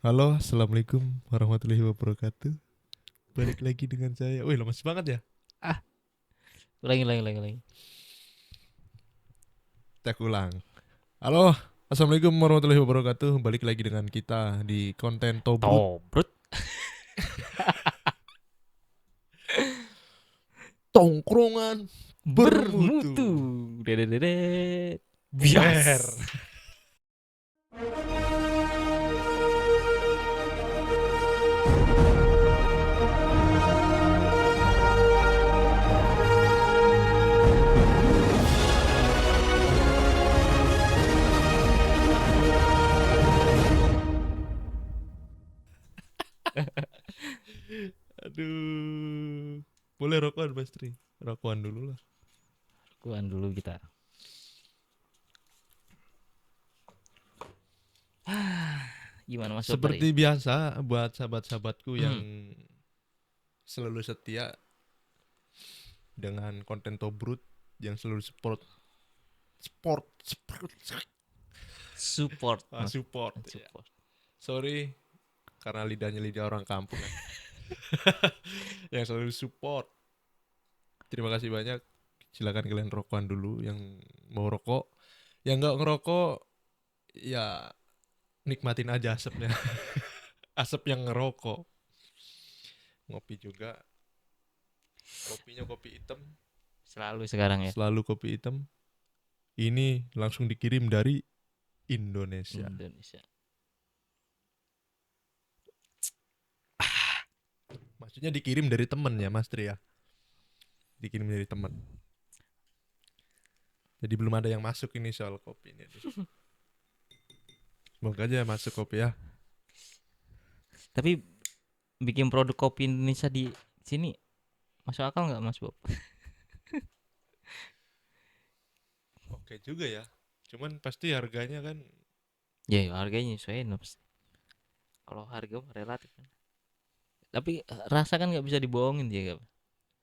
Halo, assalamualaikum warahmatullahi wabarakatuh. Balik lagi dengan saya. Wih, lemes banget ya. Ah, ulangi. Tek ulang. Halo, assalamualaikum warahmatullahi wabarakatuh. Balik lagi dengan kita di konten Tobrut Tobrut Tongkrongan bermutu. Bermutu. Dedededet. Bias. Ber. Aduh. Boleh rokokan, Mas Tri? Rokokan dulu lah. Kuan dulu kita. Gimana Mas Bob hari Seperti ini? biasa buat sahabat-sahabatku yang Hmm. selalu setia dengan konten Tobrut, yang selalu support sport sport Support Mas. support ya. Support. Sorry karena lidahnya lidah orang kampung kan. Yang selalu support, terima kasih banyak. Silakan kalian rokokan dulu yang mau rokok, yang nggak ngerokok ya nikmatin aja asapnya. Asap yang ngerokok. Ngopi juga, kopinya kopi hitam, Selalu sekarang ya. selalu kopi hitam. Ini langsung dikirim dari Indonesia. Indonesia. Maksudnya dikirim dari temen ya Mas Tri ya. Dikirim dari temen. Jadi belum ada yang masuk ini soal kopi ini. Semoga aja masuk kopi ya. Tapi bikin produk kopi Indonesia di sini masuk akal nggak Mas Bob? Oke juga ya. Cuman pasti harganya kan Ya, harganya sesuai Mas. Kalau harga mah relatif kan. Tapi rasa kan nggak bisa dibohongin ya,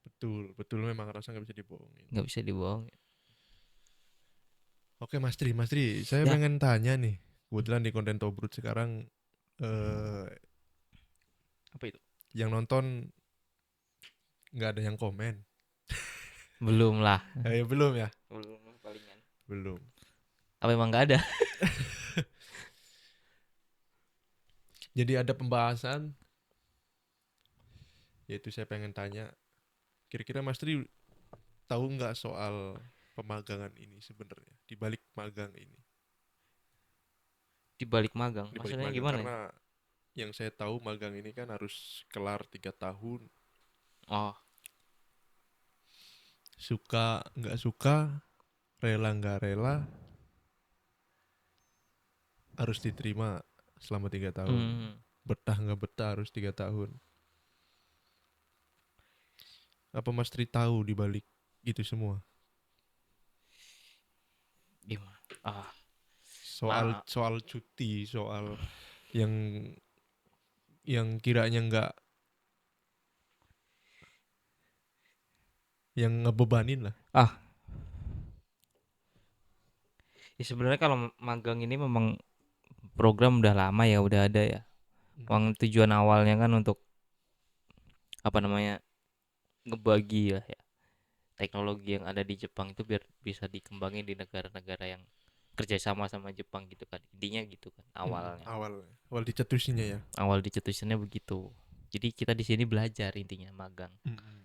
betul, betul memang rasa nggak bisa dibohongin. nggak bisa dibohongin. Oke Mas Tri, saya Ya, pengen tanya nih. Kebetulan di konten Tobrut sekarang apa itu? yang nonton nggak ada yang komen. Belum lah. Belum ya, Belum palingan. belum. Apa emang nggak ada? Jadi ada pembahasan, yaitu saya pengen tanya, kira-kira Mas Tri tahu nggak soal pemagangan ini sebenarnya, di balik magang ini, Di balik magang. di balik Maksudnya magang gimana ya? karena yang saya tahu magang ini kan harus kelar 3 tahun. Oh, Suka nggak suka, rela nggak rela, harus diterima selama 3 tahun. hmm, Betah nggak betah harus 3 tahun. Apa Mas Tri tahu di balik itu semua? gimana? Ah, Soal ma, soal cuti, soal yang kiranya nggak, yang ngebebanin lah. ah, ya sebenarnya kalau magang ini memang program udah lama ya, udah ada ya. Mhm. Uang tujuan awalnya kan untuk apa namanya ngebagi lah ya teknologi yang ada di Jepang itu biar bisa dikembangin di negara-negara yang kerjasama sama Jepang gitu kan. Intinya gitu kan awalnya. Awal dicetusinya ya. Awal dicetusnya begitu. Jadi kita di sini belajar intinya magang. Mhm.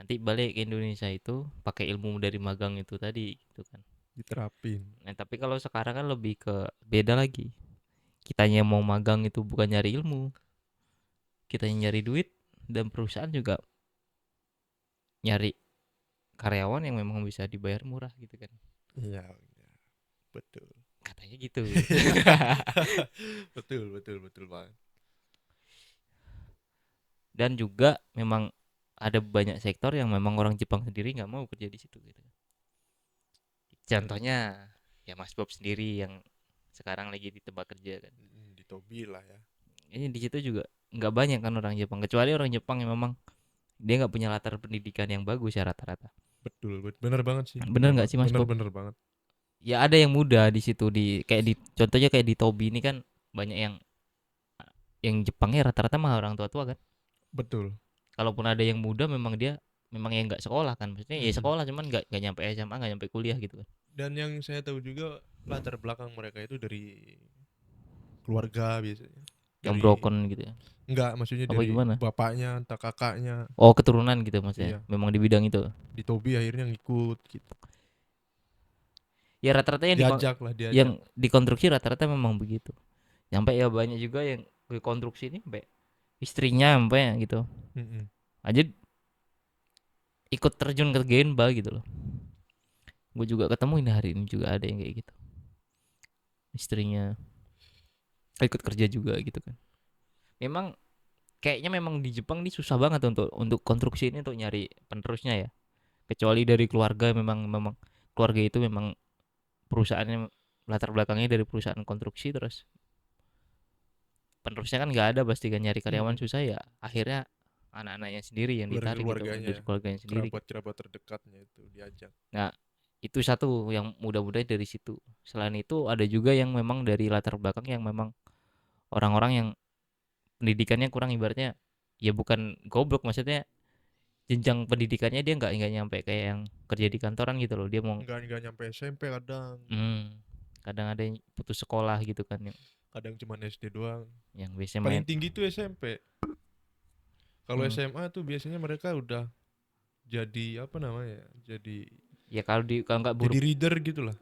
Nanti balik ke Indonesia itu pakai ilmu dari magang itu tadi gitu kan. Diterapin. Nah, tapi kalau sekarang kan lebih ke beda lagi. Kitanya mau magang itu bukan nyari ilmu, kitanya nyari duit dan perusahaan juga nyari karyawan yang memang bisa dibayar murah gitu kan. Iya, iya, betul. Katanya gitu. Betul, betul, betul banget. Dan juga memang ada banyak sektor yang memang orang Jepang sendiri nggak mau kerja di situ gitu. Contohnya ya Mas Bob sendiri yang sekarang lagi di tempat kerja kan. Di Tobi lah ya. Ini di situ juga nggak banyak kan orang Jepang kecuali orang Jepang yang memang dia nggak punya latar pendidikan yang bagus ya rata-rata. Betul, bener banget sih, Bener nggak sih Mas bener Bob? bener banget. Ya ada yang muda di situ di kayak di contohnya kayak di Tobi ini kan banyak yang yang Jepangnya rata-rata mah orang tua-tua kan. Betul. Kalaupun ada yang muda memang dia memang yang nggak sekolah kan, maksudnya ya Mm-mm. sekolah cuman nggak nyampe SMA, nggak nyampe kuliah gitu kan. Dan yang saya tahu juga latar belakang mereka itu dari keluarga biasanya. Yang Dari broken gitu ya. enggak, maksudnya Apa dari gimana? bapaknya entah kakaknya. Oh, keturunan gitu maksudnya. Iya, Memang di bidang itu. di Tobi akhirnya ngikut gitu. Ya rata-rata Diajak lah, yang diajak. dikonstruksi rata-rata memang begitu. Sampai ya banyak juga yang dikonstruksi ini sampai istrinya sampai gitu. Mm-mm. Aja ikut terjun ke Genba gitu loh. Gue juga ketemu ini hari ini juga ada yang kayak gitu. Istrinya ikut kerja juga gitu kan. Memang kayaknya memang di Jepang ini susah banget untuk konstruksi ini untuk nyari penerusnya ya. Kecuali dari keluarga memang memang keluarga itu memang perusahaannya latar belakangnya dari perusahaan konstruksi terus penerusnya kan nggak ada pasti kan nyari karyawan Mm-mm. susah ya akhirnya anak-anaknya sendiri yang ditarik gitu Keluarganya dari ya, keluarganya sendiri kan. kerabat-kerabat terdekatnya itu diajak. Nah itu satu yang mudah-mudahan dari situ. Selain itu ada juga yang memang dari latar belakang yang memang orang-orang yang pendidikannya kurang ibaratnya ya bukan goblok maksudnya jenjang pendidikannya dia nggak nyampe kayak yang kerja di kantoran gitu loh dia mau Enggak nyampe SMP kadang. hmm, kadang ada yang putus sekolah gitu kan Kadang cuma SD doang. yang biasanya Paling main tinggi tuh SMP. Kalau hmm, SMA tuh biasanya mereka udah jadi apa namanya? ya kalau nggak Jadi buruk reader gitu lah.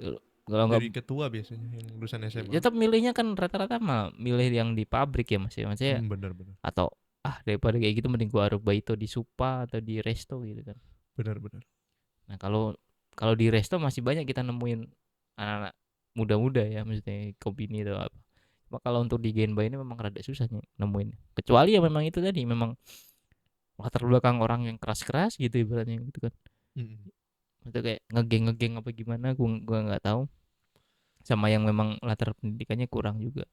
kalau nggak Dari ketua biasanya yang lulusan SMA. tetap milihnya kan rata-rata mah milih yang di pabrik ya mas ya maksudnya Benar-benar. atau daripada kayak gitu mending gua Aruba itu di Supa atau di Resto gitu kan. Benar-benar. Nah kalau kalau di Resto masih banyak kita nemuin anak-anak muda-muda ya maksudnya kopi ini atau apa. Cuma kalau untuk di Genba ini memang rada susah nemuin. Kecuali ya memang itu tadi memang latar belakang orang yang keras-keras gitu ibaratnya gitu kan. Mm-mm. Itu kayak ngegeng-ngegeng apa gimana gua nggak tahu. Sama yang memang latar pendidikannya kurang juga.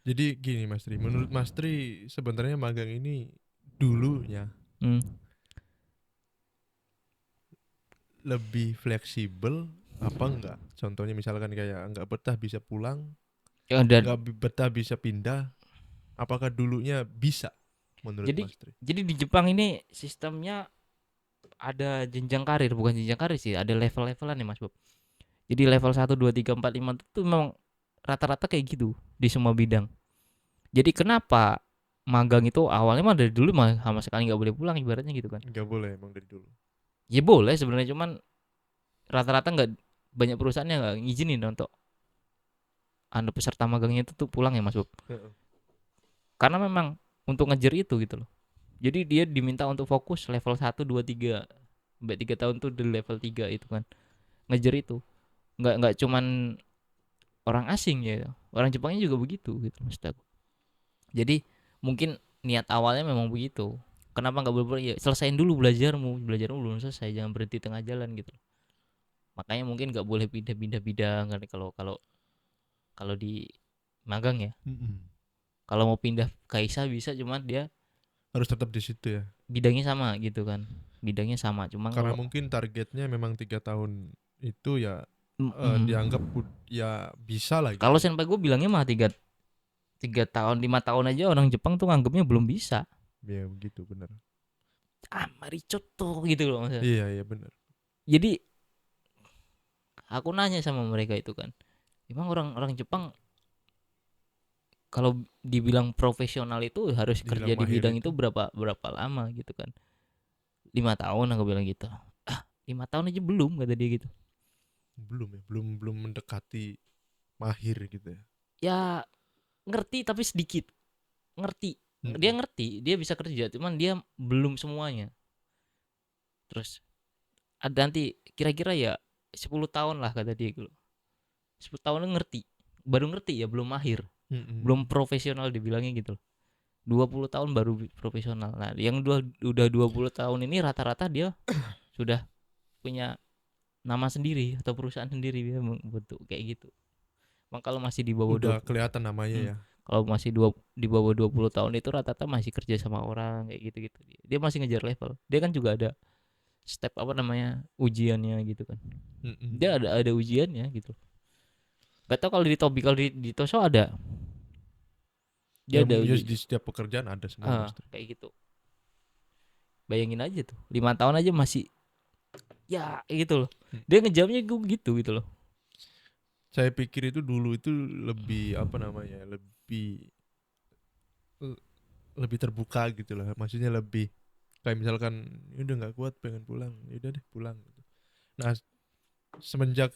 Jadi gini Mas Tri, menurut Mas Tri sebenarnya magang ini dulunya Hmm. lebih fleksibel apa enggak? Contohnya misalkan kayak enggak betah bisa pulang, Ya, dan enggak betah bisa pindah. Apakah dulunya bisa menurut jadi Mas Tri? jadi di Jepang ini sistemnya ada jenjang karir, bukan jenjang karir sih, ada level-levelan nih Mas Bob. Jadi level 1 2 3 4 5 itu memang rata-rata kayak gitu di semua bidang. Jadi kenapa magang itu awalnya mah dari dulu mah sama sekali nggak boleh pulang ibaratnya gitu kan. Enggak boleh emang dari dulu. Ya boleh sebenarnya cuman rata-rata nggak banyak perusahaan yang nggak ngizinin untuk anda peserta magangnya itu tuh pulang ya Mas Bob. Heeh. Karena memang untuk ngejar itu gitu loh. Jadi dia diminta untuk fokus level 1 2 3 sampai 3 tahun tuh di level 3 itu kan. Ngejar itu. Nggak cuman orang asing ya. Orang Jepangnya juga begitu gitu maksud aku. Jadi mungkin niat awalnya memang begitu. Kenapa nggak boleh ya selesain dulu belajarmu belum selesai jangan berhenti tengah jalan gitu. Makanya mungkin nggak boleh pindah-pindah bidang kan kalau kalau kalau di magang ya. Mm-mm. Kalau mau pindah kaisa bisa cuman dia Harus tetap di situ ya. bidangnya sama gitu kan. Bidangnya sama cuma Karena kalau mungkin targetnya memang 3 tahun itu ya, dianggap mm, ya bisa lah kalau gitu. senpai gue bilangnya mah 3 tahun 5 tahun aja orang Jepang tuh nganggapnya belum bisa. Ya begitu benar. Maricot tuh gitu loh maksudnya. Iya iya benar. Jadi aku nanya sama mereka itu kan, emang orang-orang Jepang kalau dibilang profesional itu harus Dibilang kerja di mahir bidang itu itu berapa berapa lama gitu kan? 5 tahun aku bilang gitu. 5 tahun aja belum kata dia gitu. belum ya, belum belum mendekati mahir gitu ya. Ya ngerti tapi sedikit. Ngerti. Dia Mm-mm. ngerti, dia bisa kerja, cuman dia belum semuanya. Terus ada nanti kira-kira ya 10 tahun lah kata dia gitu. 10 tahun ngerti. Baru ngerti ya belum mahir. Belum Mm-mm. profesional dibilangnya gitu. 20 tahun baru profesional. Nah, yang udah 20 tahun ini rata-rata dia sudah punya nama sendiri atau perusahaan sendiri dia bentuk kayak gitu. Emang kalau masih di bawah Udah 20 kelihatan namanya hmm, ya. kalau masih di bawah 20 tahun itu rata-rata masih kerja sama orang kayak gitu-gitu. Dia masih ngejar level. Dia kan juga ada step apa namanya ujiannya gitu kan. Dia Mm-mm. ada ujiannya gitu. Gak tau kalau di Tobi kalau di Toso ada. Dia ada Ya, di setiap pekerjaan ada semua pasti. kayak gitu. Bayangin aja tuh, 5 tahun aja masih ya gitu loh. Dia ngejamnya gue gitu loh. Saya pikir itu dulu itu lebih apa namanya, lebih terbuka gitu lah. Maksudnya lebih kayak misalkan "Ya udah nggak kuat pengen pulang, ya udah deh pulang gitu." Nah, semenjak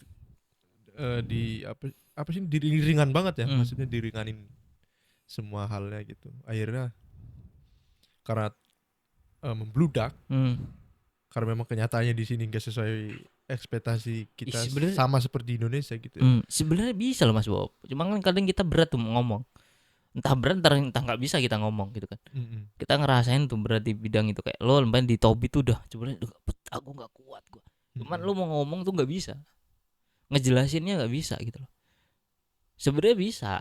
di apa sih ringan banget ya, Hmm. maksudnya diringanin semua halnya gitu. Akhirnya karena membludak, Hmm. karena memang kenyataannya di sini nggak sesuai ekspektasi kita Sebenarnya sama seperti Indonesia gitu ya. sebenarnya bisa loh Mas Bob. Cuma kan kadang kita berat tuh ngomong. Entah berat entah nggak bisa kita ngomong gitu kan. Mm-mm. Kita ngerasain tuh berat di bidang itu kayak lo main di Tobi tuh udah sebenarnya aku nggak kuat gua. Cuman Mm-mm. lo mau ngomong tuh nggak bisa. Ngejelasinnya nggak bisa gitu loh. Sebenarnya bisa.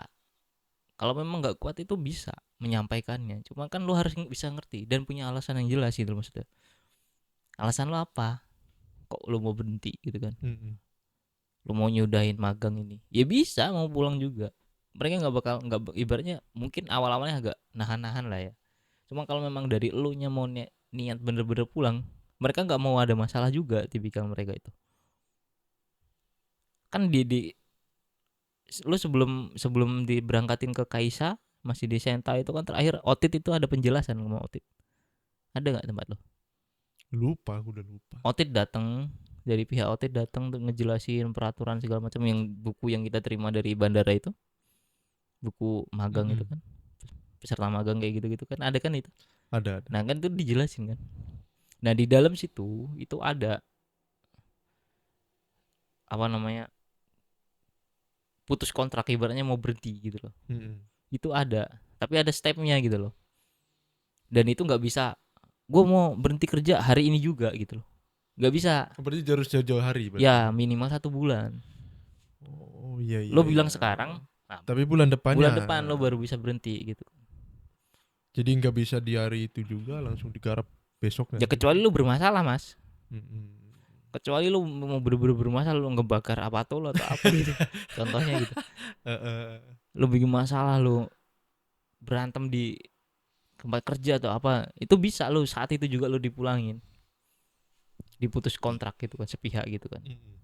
Kalau memang nggak kuat itu bisa menyampaikannya. Cuma kan lo harus bisa ngerti dan punya alasan yang jelas gitu loh maksudnya. Alasan lo apa? Kok lo mau berhenti gitu kan? Mm-mm. Lo mau nyudahin magang ini? Ya bisa, mau pulang juga. Mereka nggak ibaratnya mungkin awal-awalnya agak nahan-nahan lah ya. Cuma kalau memang dari elunya mau niat bener-bener pulang, mereka nggak mau ada masalah juga tipikal mereka itu. Kan di lu sebelum sebelum diberangkatin ke Kaisa masih di Senta itu kan terakhir Otit itu ada penjelasan ngomong Otit. Ada nggak tempat lo? Lupa, aku udah lupa. Otit datang dari pihak Otit datang untuk ngejelasin peraturan segala macam yang buku yang kita terima dari bandara itu, buku magang itu Mm-mm. kan, peserta magang kayak gitu-gitu kan ada kan itu. Ada. Nah kan itu dijelasin kan. Nah di dalam situ itu ada apa namanya putus kontrak ibaratnya mau berhenti gitu loh. Mm-mm. Itu ada, tapi ada stepnya gitu loh. Dan itu nggak bisa, gue mau berhenti kerja hari ini juga gitu loh. Nggak bisa. Berarti harus jauh-jauh hari berarti. Ya minimal 1 bulan. Oh iya Lo iya bilang iya. sekarang, nah, Tapi bulan bulan depannya. depan lo baru bisa berhenti gitu. Jadi nggak bisa di hari itu juga langsung digarap besoknya Ya gitu. kecuali lo bermasalah mas. Mm-mm. Kecuali lo mau bener-bener bermasalah, lo ngebakar apa tuh lo atau apa gitu. Contohnya gitu. Eh, eh, Lo bikin masalah, lo berantem di tempat kerja atau apa, itu bisa lo saat itu juga lo dipulangin, diputus kontrak gitu kan sepihak gitu kan. mm-mm.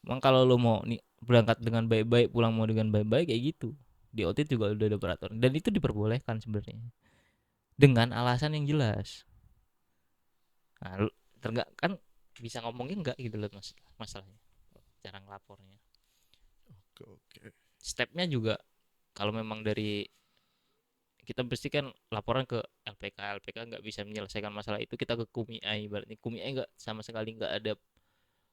Emang kalau lo mau nih berangkat dengan baik-baik, pulang mau dengan baik-baik kayak gitu. Di OT juga udah ada peraturan dan itu diperbolehkan sebenarnya dengan alasan yang jelas. Nah, tergak kan bisa ngomongin enggak gitu loh mas, masalahnya cara ngelapornya. Oke oke. Stepnya juga kalau memang dari kita pasti kan laporan ke LPK, LPK nggak bisa menyelesaikan masalah itu kita ke KUMI, berarti KUMI nggak sama sekali nggak ada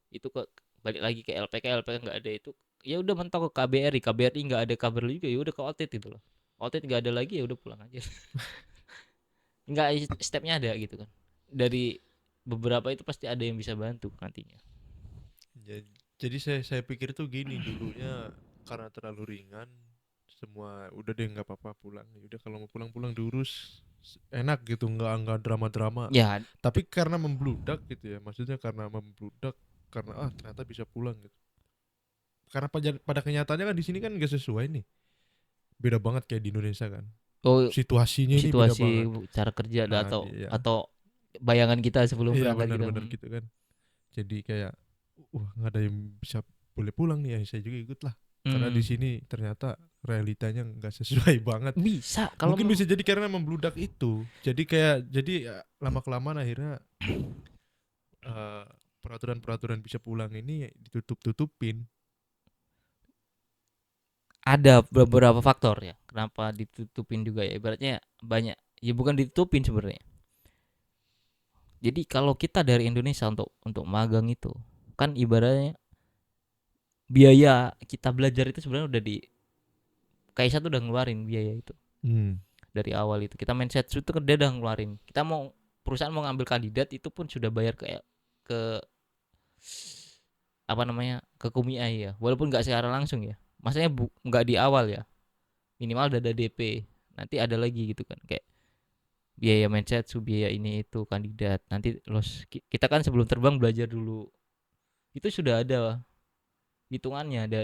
itu, ke balik lagi ke LPK, LPK nggak ada itu, ya udah mentok ke KBRI, KBRI nggak ada kabar juga, ya udah ke OTIT gitu loh. OTIT nggak ada lagi, ya udah pulang aja. Nggak, stepnya ada gitu kan. Dari beberapa itu pasti ada yang bisa bantu nantinya. Jadi saya pikir tuh gini dulunya, karena terlalu ringan semua udah deh nggak apa-apa pulang. Ya udah kalau mau pulang pulang diurus enak gitu, nggak drama-drama. Ya Tapi karena membludak gitu ya, maksudnya karena membludak karena ternyata bisa pulang gitu. Karena pada kenyataannya kan di sini kan nggak sesuai nih. Beda banget kayak di Indonesia kan. oh, Situasinya ini beda situasi banget. cara kerja Nah, iya. atau bayangan kita sebelum Iya berangkat kita. benar-benar gitu kan. Jadi kayak wah nggak ada yang bisa boleh pulang nih, ya saya juga ikut lah. Karena di sini ternyata realitanya nggak sesuai banget. Bisa kalau Mungkin bisa jadi karena membludak itu. Jadi ya, lama kelamaan akhirnya eh, peraturan-peraturan bisa pulang ini ditutup-tutupin. ada beberapa faktor ya kenapa ditutupin juga ya, ibaratnya banyak ya, bukan ditutupin sebenarnya. Jadi kalau kita dari Indonesia untuk magang itu kan ibaratnya biaya kita belajar itu sebenarnya udah di Kaisa tuh udah ngeluarin biaya itu Hmm. dari awal. Itu kita mindset itu kan dia udah ngeluarin, kita mau perusahaan mau ngambil kandidat itu pun sudah bayar ke apa namanya ke KUMI ya, walaupun nggak secara langsung ya, maksudnya nggak di awal ya, minimal udah ada DP, nanti ada lagi gitu kan, kayak biaya mindset, biaya ini itu kandidat, nanti kita kan sebelum terbang belajar dulu, itu sudah ada hitungannya, ada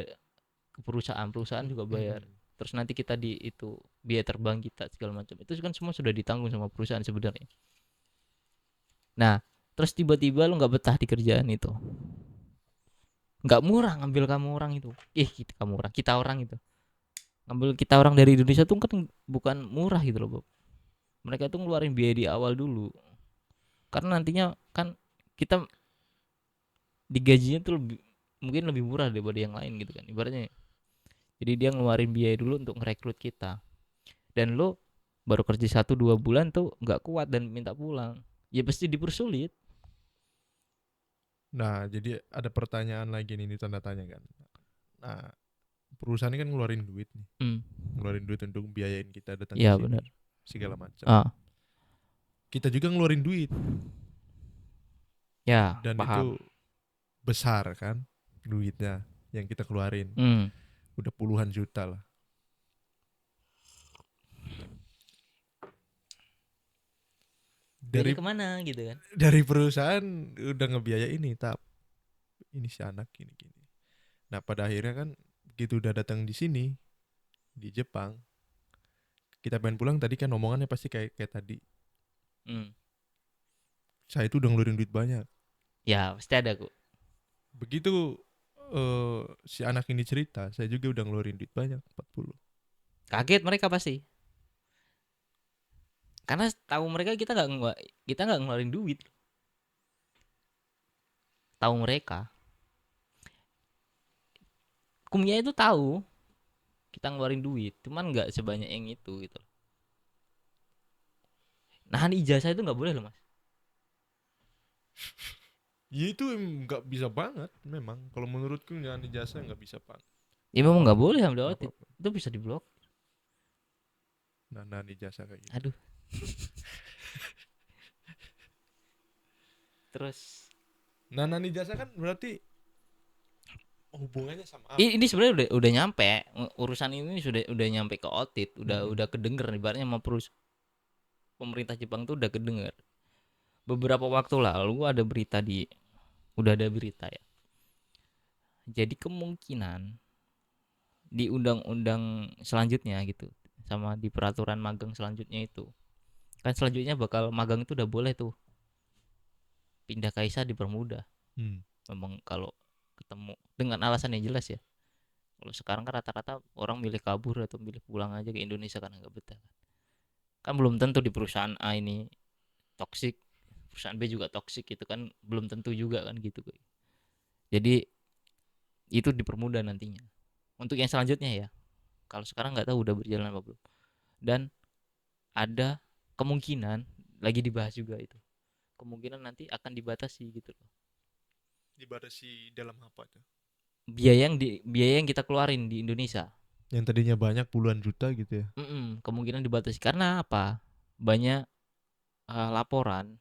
ke perusahaan juga bayar. terus nanti kita di itu biaya terbang kita segala macam itu kan semua sudah ditanggung sama perusahaan sebenarnya. Nah terus tiba-tiba lu nggak betah di kerjaan itu, nggak murah ngambil kamu orang itu, kita orang itu ngambil kita orang dari Indonesia tuh kan bukan murah gitu loh Bob. Mereka tuh ngeluarin biaya di awal dulu karena nantinya kan kita digajinya tuh mungkin lebih murah daripada yang lain gitu kan ibaratnya. Jadi dia ngeluarin biaya dulu untuk ngerekrut kita, dan lo baru kerja 1-2 bulan tuh nggak kuat dan minta pulang, ya pasti dipersulit. Nah, jadi ada pertanyaan lagi nih, ini tanda tanya kan. Nah, perusahaan ini kan ngeluarin duit nih. Hmm. Ngeluarin duit untuk biayain kita datang ke Ya sini, benar. segala macam. Ah Kita juga ngeluarin duit ya dan paham. itu besar kan duitnya yang kita keluarin. Hmm. Udah puluhan juta lah. Duitnya Dari kemana gitu kan. dari perusahaan udah ngebiaya ini, ini si anak gini. Nah, pada akhirnya kan begitu udah datang di sini di Jepang, kita pengen pulang tadi kan omongannya pasti kayak tadi. Hmm. Saya itu udah ngeluarin duit banyak. Ya pasti ada kok. Begitu si anak ini cerita, saya juga udah ngeluarin duit banyak, 40. Kaget mereka pasti karena tahu mereka kita nggak ngeluarin duit. Tahu mereka kumnya itu tahu kita ngeluarin duit cuman nggak sebanyak yang itu gitu. Nahan ijazah itu nggak boleh loh mas. Ya itu nggak bisa banget memang. Kalau menurutku jangan ijazah nggak bisa banget. Ya memang nggak boleh ambil audit, Apa-apa. itu bisa diblok. Nah, ijazah kayak gitu. Aduh. Terus Nah, ijazah kan berarti hubungannya sama ini apa? sebenarnya udah nyampe urusan ini udah nyampe ke audit, Mm-mm. udah kedenger ibaratnya sama pemerintah Jepang tuh udah kedenger. Beberapa waktu lalu udah ada berita ya. Jadi kemungkinan di undang-undang selanjutnya gitu sama di peraturan magang selanjutnya itu kan selanjutnya bakal magang itu udah boleh tuh pindah kaisa dipermudah. Hmm. Memang kalau ketemu dengan alasan yang jelas ya. Kalau sekarang kan rata-rata orang milih kabur atau milih pulang aja ke Indonesia karena nggak betah. Kan belum tentu di perusahaan A ini toksik, perusahaan B juga toksik gitu kan, belum tentu juga kan gitu. Jadi itu dipermudah nantinya. Untuk yang selanjutnya ya, kalau sekarang nggak tahu udah berjalan apa belum. Dan ada kemungkinan lagi dibahas juga itu. Kemungkinan nanti akan dibatasi gitu loh. Dibatasi dalam apa tuh? Biaya yang kita keluarin di Indonesia. Yang tadinya banyak puluhan juta gitu ya. Kemungkinan dibatasi karena apa? Banyak laporan.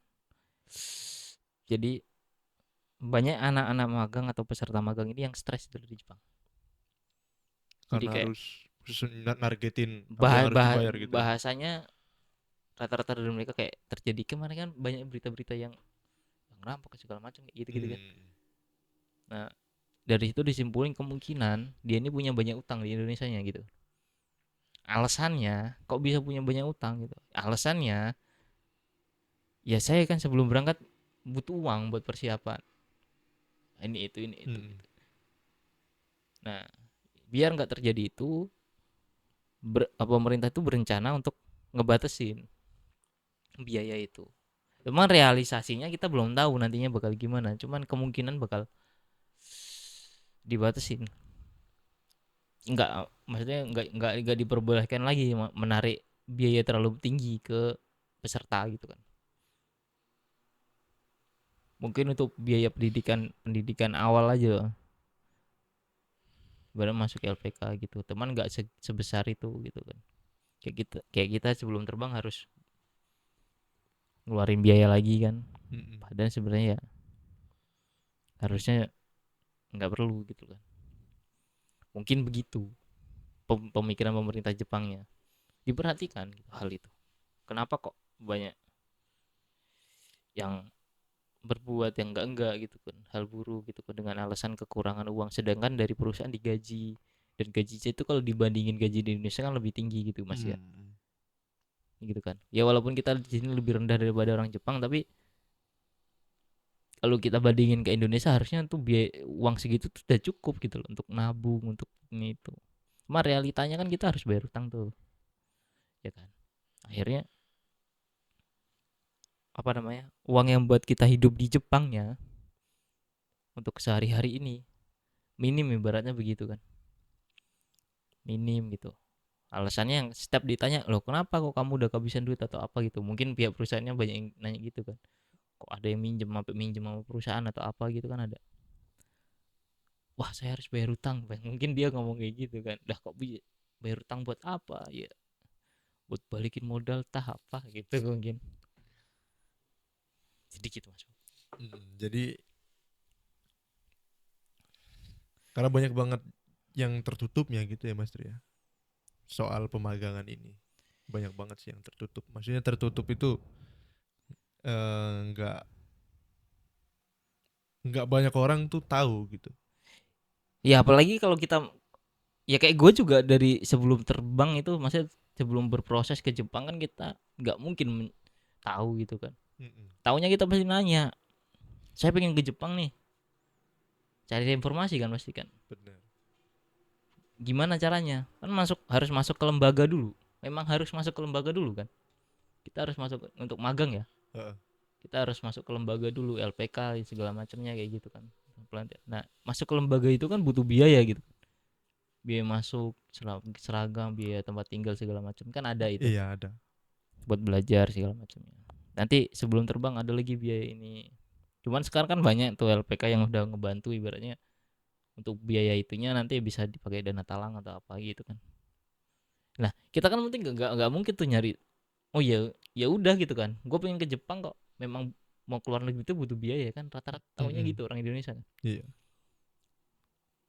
Jadi banyak anak-anak magang atau peserta magang ini yang stres dulu di Jepang. Jadi Karena kayak harus nargetin apa yang harus dibayar gitu ya. bahasanya rata-rata dari mereka kayak terjadi kemarin kan banyak berita-berita yang ngerampok segala macam kayak gitu-gitu kan. Hmm. Nah, dari situ disimpulin kemungkinan dia ini punya banyak utang di Indonesia nya gitu. Alasannya kok bisa punya banyak utang gitu? Alasannya ya saya kan sebelum berangkat butuh uang buat persiapan. Ini itu Hmm. gitu. Nah, biar nggak terjadi itu pemerintah itu berencana untuk ngebatasin biaya itu. Memang realisasinya kita belum tahu nantinya bakal gimana, cuman kemungkinan bakal dibatasin. Maksudnya nggak diperbolehkan lagi menarik biaya terlalu tinggi ke peserta gitu kan. Mungkin untuk biaya pendidikan awal aja baru masuk LPK gitu. Teman nggak sebesar itu gitu kan. Kayak kita sebelum terbang harus ngeluarin biaya lagi kan. Hmm. Padahal sebenarnya ya harusnya nggak perlu gitu kan. Mungkin begitu pemikiran pemerintah Jepangnya. Diperhatikan gitu, hal itu. Kenapa kok banyak yang berbuat yang enggak gitu kan, hal buruk gitu kan dengan alasan kekurangan uang, sedangkan dari perusahaan digaji Dan gajinya itu kalau dibandingin gaji di Indonesia kan lebih tinggi gitu Mas ya. Hmm. Gitu kan. Ya walaupun kita di sini lebih rendah daripada orang Jepang, tapi kalau kita bandingin ke Indonesia harusnya tuh biaya uang segitu tuh udah cukup gitu loh untuk nabung untuk ini itu. Cuma realitanya kan kita harus bayar utang tuh, ya kan. Akhirnya apa namanya? Uang yang buat kita hidup di Jepangnya untuk sehari-hari ini minim ibaratnya begitu kan. Minim gitu. Alasannya yang setiap ditanya, "Loh, kenapa kok kamu udah kehabisan duit atau apa gitu?" Mungkin pihak perusahaannya banyak yang nanya gitu kan. Kok ada yang minjem sampai minjem sama perusahaan atau apa gitu kan ada. Wah, saya harus bayar utang. Mungkin dia ngomong kayak gitu kan. Dah kok bayar utang buat apa? Ya buat balikin modal tah apa gitu mungkin. Jadi gitu Mas. Jadi karena banyak banget yang tertutupnya gitu ya Mas Tri ya. Soal pemagangan ini. Banyak banget sih yang tertutup. Maksudnya tertutup itu nggak nggak banyak orang tuh tahu gitu. Ya apalagi kalau kita ya kayak gue juga dari sebelum terbang itu maksudnya sebelum berproses ke Jepang kan kita nggak mungkin tahu gitu kan. Mm-mm. Taunya kita pasti nanya, saya pengen ke Jepang nih, cari informasi kan pasti kan. Benar. Gimana caranya? Kan harus masuk ke lembaga dulu. Memang harus masuk ke lembaga dulu kan. Kita harus masuk untuk magang ya. Heeh. Kita harus masuk ke lembaga dulu, LPK segala macamnya kayak gitu kan. Nah, masuk ke lembaga itu kan butuh biaya gitu. Biaya masuk, seragam, biaya tempat tinggal segala macam kan ada itu. Iya ada. Buat belajar segala macamnya. Nanti sebelum terbang ada lagi biaya ini. Cuman sekarang kan banyak tuh LPK yang udah ngebantu ibaratnya untuk biaya itunya nanti bisa dipakai dana talang atau apa gitu kan. Nah, kita kan penting nggak mungkin tuh nyari. Oh ya, ya udah gitu kan. Gue pengen ke Jepang kok. Memang mau keluar negeri itu butuh biaya kan. Rata-rata tahunya Mm-mm. gitu orang Indonesia kan. Iya.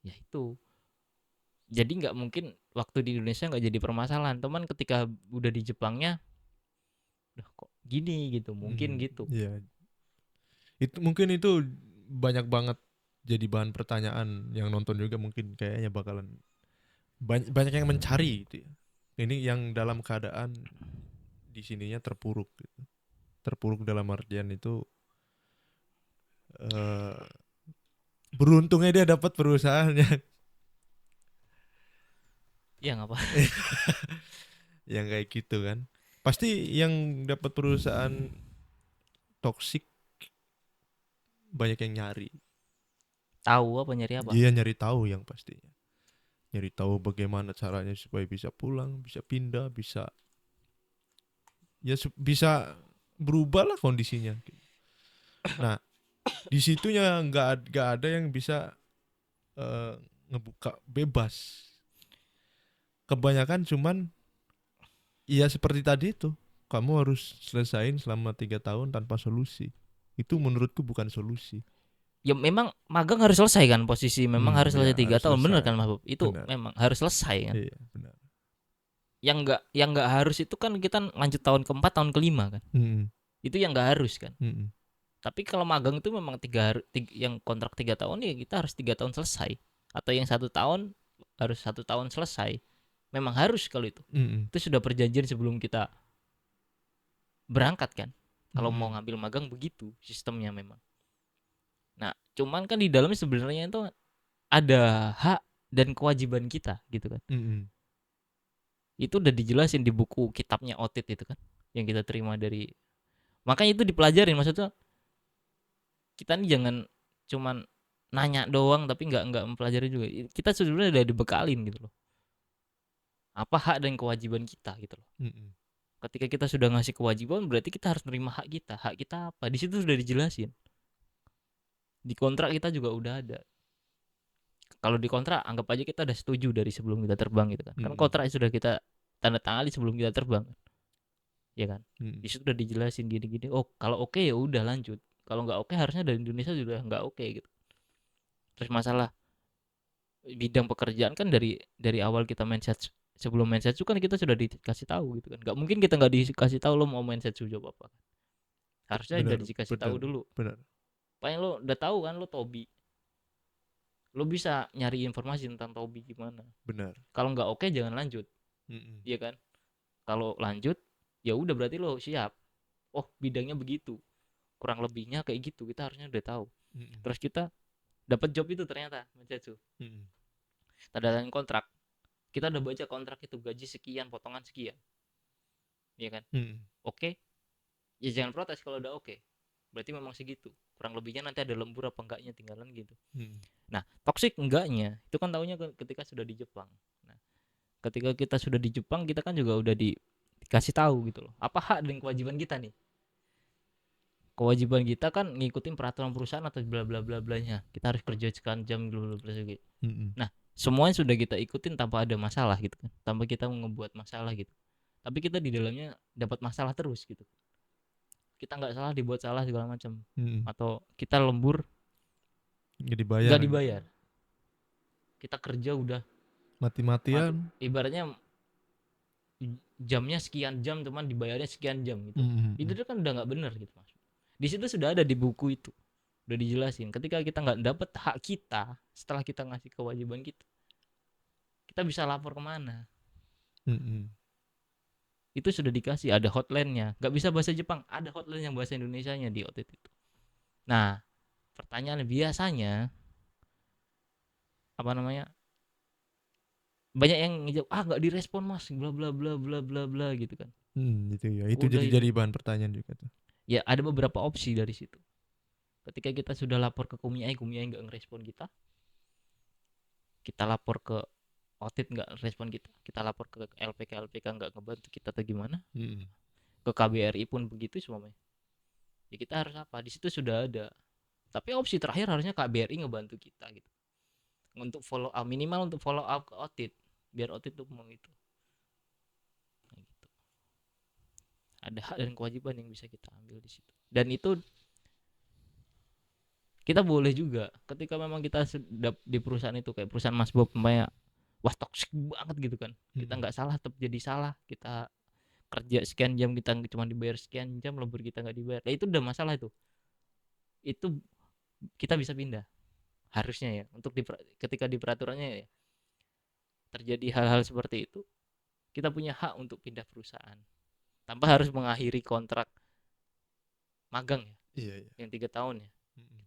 Ya itu. Jadi nggak mungkin waktu di Indonesia nggak jadi permasalahan. Teman ketika udah di Jepangnya, udah kok gini gitu. Mungkin Mm, gitu. iya. Itu mungkin itu banyak banget jadi bahan pertanyaan yang nonton juga mungkin kayaknya bakalan banyak banyak yang mencari gitu ya. Ini yang dalam keadaan di sininya terpuruk gitu. Terpuruk dalam artian itu eh beruntungnya dia dapat perusahaan Ya nggak apa. yang kayak gitu kan. Pasti yang dapat perusahaan toksik banyak yang nyari. Tahu apa nyari apa? Dia nyari tahu yang pastinya. Nyari tahu bagaimana caranya supaya bisa pulang, bisa pindah, bisa ya bisa berubah lah kondisinya. Nah, di situnya nggak ada yang bisa eh, ngebuka bebas. Kebanyakan cuman ya seperti tadi itu, kamu harus selesain selama 3 tahun tanpa solusi. Itu menurutku bukan solusi. Ya memang magang harus selesai kan posisi. Memang harus Ya selesai tiga harus tahun bener selesai. kan Mas Bob? Itu Benar. memang harus selesai kan. Iya, benar. Yang nggak harus itu kan kita lanjut tahun keempat tahun kelima kan. Mm-mm. Itu yang nggak harus kan. Mm-mm. Tapi kalau magang itu memang yang kontrak 3 tahun ya kita harus 3 tahun selesai. Atau yang 1 tahun harus 1 tahun selesai. Memang harus kalau itu. Mm-mm. Itu sudah perjanjian sebelum kita berangkat kan. Kalau mau Mm-mm. ngambil magang begitu sistemnya memang. Nah, cuman kan di dalamnya sebenarnya itu ada hak dan kewajiban kita gitu kan. Mm-mm. Itu udah dijelasin di buku kitabnya Otit itu kan. Yang kita terima dari. Makanya itu dipelajarin maksudnya kita nih jangan cuman nanya doang tapi nggak mempelajari juga. Kita sebenarnya udah dibekalin gitu loh. Apa hak dan kewajiban kita gitu loh. Mm-mm. Ketika kita sudah ngasih kewajiban berarti kita harus menerima hak kita. Hak kita apa? Di situ sudah dijelasin. Di kontrak kita juga udah ada. Kalau di kontrak anggap aja kita udah setuju dari sebelum kita terbang gitu kan. Kan Mm-mm. kontrak sudah kita tanda tangani sebelum kita terbang. Ya kan? Mm-mm. Di situ udah dijelasin gini-gini. Oh, kalau oke ya udah lanjut. Kalau nggak oke harusnya dari Indonesia sudah nggak oke gitu. Terus masalah bidang pekerjaan kan dari awal kita mindset sebelum mindset itu kan kita sudah dikasih tahu gitu kan. Nggak mungkin kita nggak dikasih tahu lo mau mindset job apa. Harusnya udah Benar, dikasih tahu benar, dulu. benar. Paling lo udah tahu kan lo Tobi. Lo bisa nyari informasi tentang Tobi gimana. Benar. Kalau nggak oke jangan lanjut, Mm-mm. iya kan? Kalau lanjut ya udah berarti lo siap. Oh bidangnya begitu, kurang lebihnya kayak gitu. Kita harusnya udah tahu. Mm-mm. Terus kita dapat job itu ternyata, Mas. Mm-mm. Tanda tangan kontrak. Kita udah baca kontrak itu gaji sekian, potongan sekian, iya kan? Mm-mm. Oke, ya jangan protes kalau udah oke. Berarti memang segitu. Kurang lebihnya nanti ada lembur apa enggaknya tinggalan gitu. Mm-mm. Nah, toxic enggaknya itu kan tahunya ketika sudah di Jepang. Nah, ketika kita sudah di Jepang kita kan juga udah dikasih tahu gitu loh. Apa hak dan kewajiban kita nih? Kewajiban kita kan ngikutin peraturan perusahaan atau bla bla bla blanya. Kita harus kerja sekian jam dulu gitu. Mm-mm. Nah, semuanya sudah kita ikutin tanpa ada masalah gitu kan. Tanpa kita ngebuat masalah gitu. Tapi kita di dalamnya dapat masalah terus gitu. Kita nggak salah dibuat salah segala macam. Mm-mm. Atau kita lembur Nggak dibayar. nggak dibayar. Kita kerja udah Mati-matian. ibaratnya jamnya sekian jam teman dibayarnya sekian jam gitu. Mm-mm. Itu kan udah nggak benar gitu Mas. Di situ sudah ada di buku itu. Udah dijelasin ketika kita nggak dapat hak kita setelah kita ngasih kewajiban kita bisa lapor kemana. Mm-mm. Itu sudah dikasih ada hotline-nya. Nggak bisa bahasa Jepang, ada hotline yang bahasa Indonesianya di OTT itu. Nah, pertanyaan biasanya apa namanya, banyak yang ngejawab nggak direspon mas bla bla bla bla bla bla gitu kan. Gitu ya. Itu Udah jadi itu bahan pertanyaan juga tuh. ya ada beberapa opsi dari situ. Ketika kita sudah lapor ke Kumiai nggak ngerespon kita lapor ke Otit nggak respon kita lapor ke LPK nggak ngebantu kita atau gimana, Mm-mm. ke KBRI pun begitu semuanya. Ya kita harus apa, di situ sudah ada. Tapi opsi terakhir harusnya KBRI ngebantu kita gitu untuk follow up, minimal untuk follow up ke Otit biar Otit tuh mau itu. Nah, gitu. Ada hak dan kewajiban yang bisa kita ambil di situ. Dan itu kita boleh juga ketika memang kita sudah di perusahaan itu kayak perusahaan Mas Bob kayak wah toksik banget gitu kan. Kita nggak salah tetap jadi salah. Kita kerja sekian jam kita cuma dibayar sekian jam, lembur kita nggak dibayar. Nah, itu udah masalah itu. Itu kita bisa pindah. Harusnya ya untuk ketika di peraturannya ya terjadi hal-hal seperti itu, kita punya hak untuk pindah perusahaan tanpa harus mengakhiri kontrak magang ya. Iya, iya. Yang 3 tahun ya.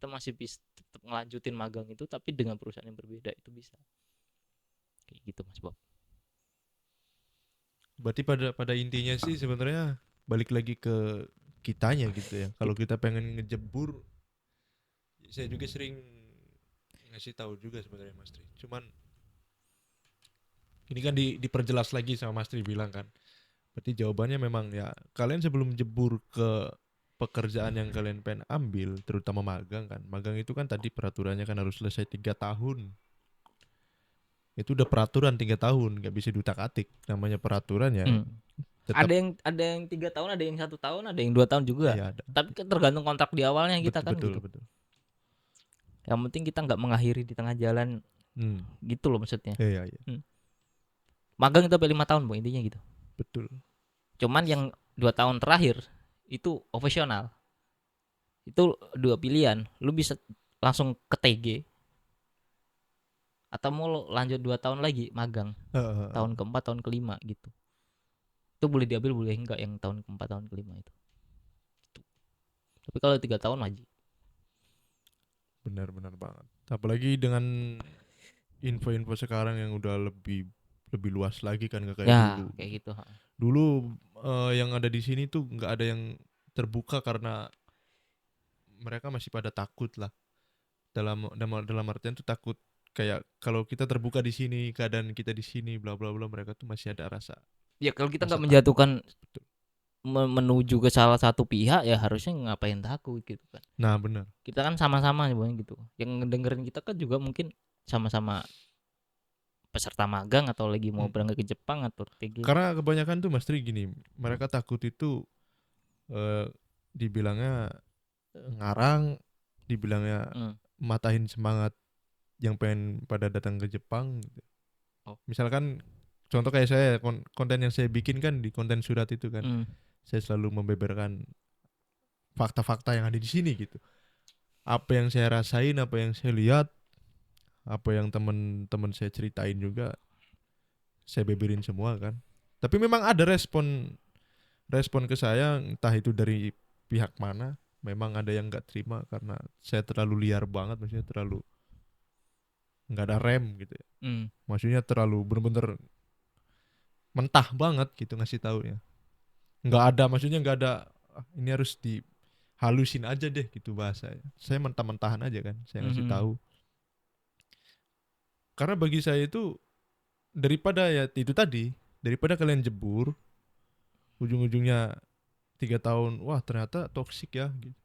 Kita masih bisa tetap ngelanjutin magang itu tapi dengan perusahaan yang berbeda itu bisa. Kayak gitu Mas Bob. Berarti pada intinya sih sebenarnya balik lagi ke kitanya gitu ya. Kalau kita pengen ngejebur, saya juga sering ngasih tahu juga sebenarnya Mas Tri. Cuman ini kan diperjelas lagi sama Mas Tri bilang kan. Berarti jawabannya memang ya kalian sebelum jebur ke pekerjaan yang kalian pengen ambil, terutama magang kan. Magang itu kan tadi peraturannya kan harus selesai 3 tahun. Itu udah peraturan 3 tahun, nggak bisa diutak-atik. Namanya peraturan ya. Tetap, Ada yang 3 tahun, ada yang 1 tahun, ada yang 2 tahun juga. iya ada. Tapi tergantung kontrak di awalnya kita kan Betul, gitu. betul. Yang penting kita nggak mengakhiri di tengah jalan gitu loh maksudnya. Iya, iya. Magang itu sampai 5 tahun bu intinya gitu. Betul. Cuman yang 2 tahun terakhir itu opsional. Itu 2 pilihan. Lu bisa langsung ke TG atau mau lo lanjut 2 tahun lagi magang. Tahun keempat, tahun kelima gitu. Itu boleh diambil boleh enggak yang tahun keempat, tahun kelima itu. Tapi kalau 3 tahun wajib. Benar-benar banget. Apalagi dengan info-info sekarang yang udah lebih luas lagi kan nggak kayak Ya dulu. kayak gitu. Dulu yang ada di sini tuh nggak ada yang terbuka karena mereka masih pada takut lah. Dalam artian tuh takut kayak kalau kita terbuka di sini, keadaan kita di sini, bla bla bla, mereka tuh masih ada rasa. Ya kalau kita rasa nggak menjatuhkan Betul. menuju ke salah satu pihak ya harusnya ngapain takut gitu kan. Nah benar. Kita kan sama-sama gitu. Yang ngedengerin kita kan juga mungkin sama-sama peserta magang atau lagi mau berangkat ke Jepang atau TG. Karena kebanyakan tuh Mas Tri gini, mereka takut itu dibilangnya ngarang, dibilangnya matahin semangat yang pengen pada datang ke Jepang gitu. Misalkan contoh kayak saya, konten yang saya bikin kan di konten surat itu kan, saya selalu membeberkan fakta-fakta yang ada di sini gitu. Apa yang saya rasain, apa yang saya lihat, apa yang teman-teman saya ceritain juga saya beberin semua kan. Tapi memang ada respon ke saya, entah itu dari pihak mana. Memang ada yang nggak terima karena saya terlalu liar banget, maksudnya terlalu nggak ada rem gitu ya. Hmm. Maksudnya terlalu bener-bener mentah banget gitu ngasih taunya. Nggak ada, maksudnya nggak ada, "Ah, ini harus dihalusin aja deh," gitu bahasanya. Saya mentah-mentahan aja kan, saya ngasih Mhm. tahu. Karena bagi saya itu, daripada ya itu tadi, daripada kalian jebur ujung-ujungnya 3 tahun, wah ternyata toksik ya gitu.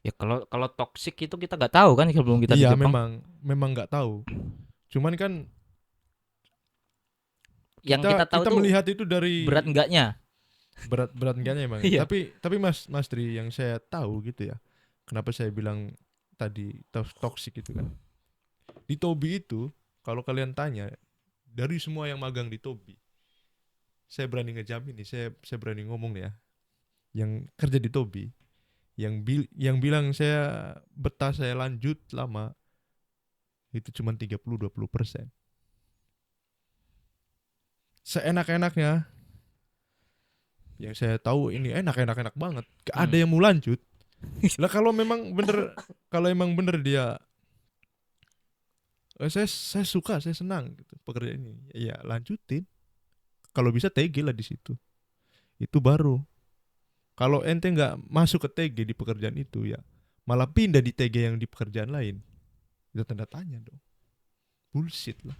Ya kalau kalau toxic itu kita nggak tahu kan sebelum kita di Iya, Jepang. memang nggak tahu. Cuman kan Yang kita kita tahu kita tuh melihat itu berat dari enggaknya. berat enggaknya emang ya. Iya. Tapi Mas Tri, yang saya tahu gitu ya. Kenapa saya bilang tadi toksik itu kan. Di Tobi itu kalau kalian tanya dari semua yang magang di Tobi, saya berani ngejamin nih, saya berani ngomong nih ya. Yang kerja di Tobi, yang bilang saya betah, saya lanjut lama, itu cuma 30-20%. Seenak-enaknya yang saya tahu ini enak banget, gak ada Hmm. yang mau lanjut lah. Kalau emang bener dia, saya suka, saya senang gitu pekerjaan ini, ya lanjutin. Kalau bisa TG lah di situ, itu baru. Kalau ente nggak masuk ke TG di pekerjaan itu, ya malah pindah di TG yang di pekerjaan lain, itu tanda tanya dong, bullshit lah.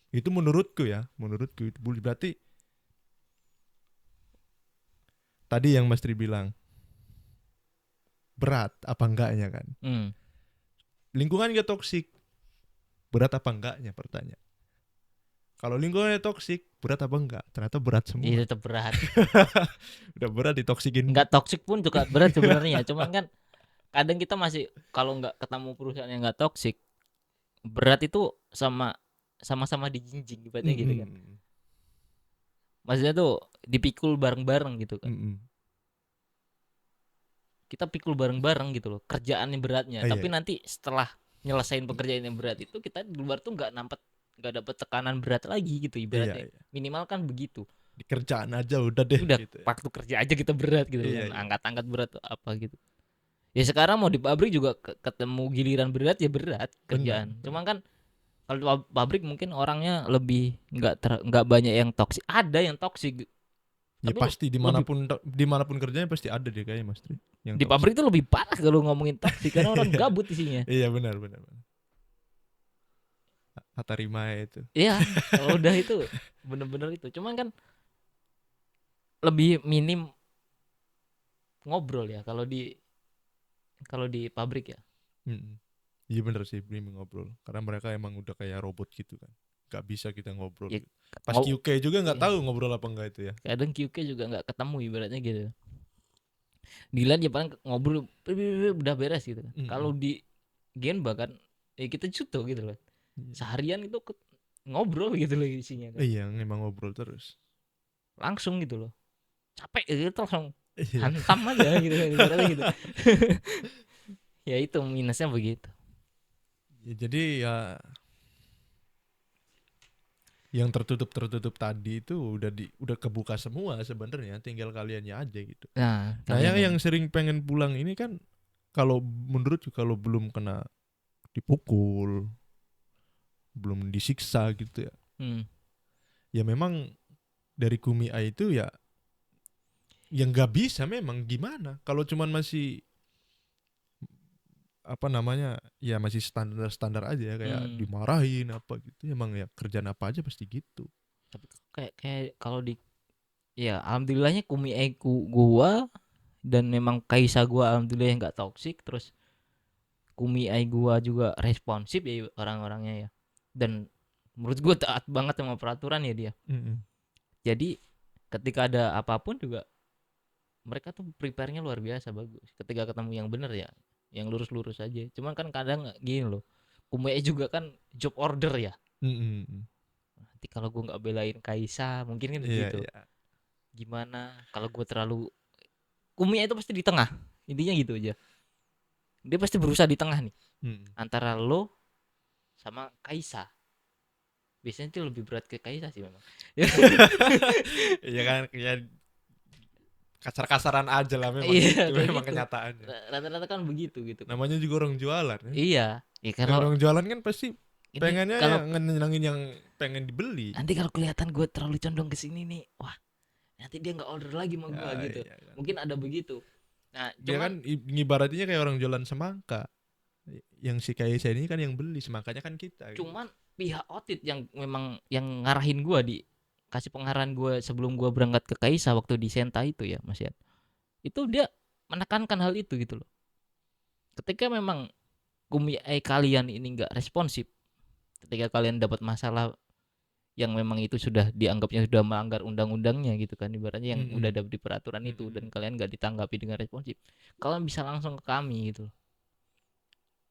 Itu menurutku itu bullshit. Berarti tadi yang Mas Tri bilang, berat apa enggaknya kan, Hmm. lingkungan gak toksik, berat apa enggaknya pertanyaan. Kalau lingkungannya toksik, berat apa enggak? Ternyata berat Itu semua. tetap berat. Udah berat ditoksikin. Nggak toxic pun juga berat sebenarnya. Cuman kan kadang kita masih kalau nggak ketemu perusahaan yang nggak toxic, berat itu sama-sama dijinjing ibaratnya gitu kan. Mm-mm. Maksudnya tuh dipikul bareng-bareng gitu kan. Mm-mm. Kita pikul bareng-bareng gitu loh. Kerjaan yang beratnya. Iya, Tapi iya, nanti setelah nyelesain pekerjaan yang berat itu kita di luar tuh nggak dapet tekanan berat lagi gitu iya, ibaratnya. iya. Minimal kan begitu. Di kerjaan aja udah deh Udah gitu ya. waktu kerja aja kita berat gitu Iya, kan. iya. Angkat-angkat berat tuh apa gitu. Ya sekarang mau di pabrik juga ketemu giliran berat ya berat Benar, kerjaan. benar. Cuman kan kalau di pabrik mungkin orangnya lebih nggak banyak yang toksik. Ada yang toksik, Ya tapi pasti lebih dimanapun kerjanya pasti ada deh kayaknya Mas Tri yang di toksik. pabrik itu lebih parah kalau ngomongin toksik karena orang gabut isinya. Iya, benar, benar, benar. Hatarima itu. Iya, kalau udah itu bener-bener itu. Cuman kan lebih minim ngobrol ya kalau di pabrik ya. Mm-mm. Iya bener sih, Bri ngobrol. Karena mereka emang udah kayak robot gitu kan. Gak bisa kita ngobrol Ya gitu. Pas ngop QK juga nggak iya. tahu ngobrol apa enggak itu ya. Kadang QK juga nggak ketemu ibaratnya gitu. Dilan ya paling ngobrol udah beres gitu kan. Kalau Mm-mm. di Genba kan ya kita cuto gitu loh. Iya. Seharian itu ngobrol gitu loh isinya kan. Iya, emang ngobrol terus. Langsung gitu loh. Capek gitu langsung Iya. hantam aja gitu kan ibaratnya gitu. Ya itu minusnya begitu. Ya, jadi ya yang tertutup tadi itu udah kebuka semua sebenarnya, tinggal kaliannya aja gitu. Nah, Nah, kalian yang sering pengen pulang ini kan, kalau menurutku kalau belum kena dipukul, belum disiksa gitu ya. hmm, Ya memang dari Kumia itu ya yang nggak bisa, memang gimana kalau cuman masih apa namanya, ya masih standar aja kayak hmm. dimarahin apa gitu, emang ya kerjaan apa aja pasti gitu. Tapi kayak kalau di ya alhamdulillahnya Kumi Eku gua dan memang Kaisa gua alhamdulillah yang nggak toksik terus Kumi Ai gua juga responsif ya orang-orangnya ya dan menurut gua taat banget sama peraturan ya dia Mm-mm. jadi ketika ada apapun juga mereka tuh prepare-nya luar biasa bagus ketika ketemu yang bener ya yang lurus-lurus aja cuman kan kadang gini loh Kumi Ai juga kan job order ya Mm-mm. nanti kalau gua nggak belain Kaisa mungkin kan Iya, begitu iya. gimana kalau gua terlalu Kumi Ai itu pasti di tengah intinya gitu aja dia pasti berusaha di tengah nih Mm-mm. antara lo sama Kaisa. Biasanya itu lebih berat ke Kaisa sih memang. Iya kan, ya kasar-kasaran aja lah, memang Iya gitu kayak memang gitu. kenyataannya. Rata-rata kan begitu gitu kan. Namanya juga orang jualan ya. Iya, ya Ya, kalau orang jualan kan pasti ini pengennya kalau yang nyenengin yang pengen dibeli. nanti kalau kelihatan gue terlalu condong ke sini nih, wah nanti dia nggak order lagi sama gue Ya, gitu. iya kan. Mungkin ada begitu. Nah, Dia cuman kan ngibaratnya kayak orang jualan semangka. Yang si Kaisa ini kan yang beli semangkanya kan kita gitu. cuman pihak Otit yang memang yang ngarahin gue di kasih pengarahan gue sebelum gue berangkat ke Kaisa waktu di Senta itu ya Mas Yan. Itu dia menekankan hal itu gitu loh. Ketika memang kalian ini nggak responsif, ketika kalian dapat masalah yang memang itu sudah dianggapnya sudah melanggar undang-undangnya gitu kan, ibaratnya yang udah Mm-mm. ada di peraturan itu dan Mm-mm. kalian nggak ditanggapi dengan responsif, kalian bisa langsung ke kami gitu loh.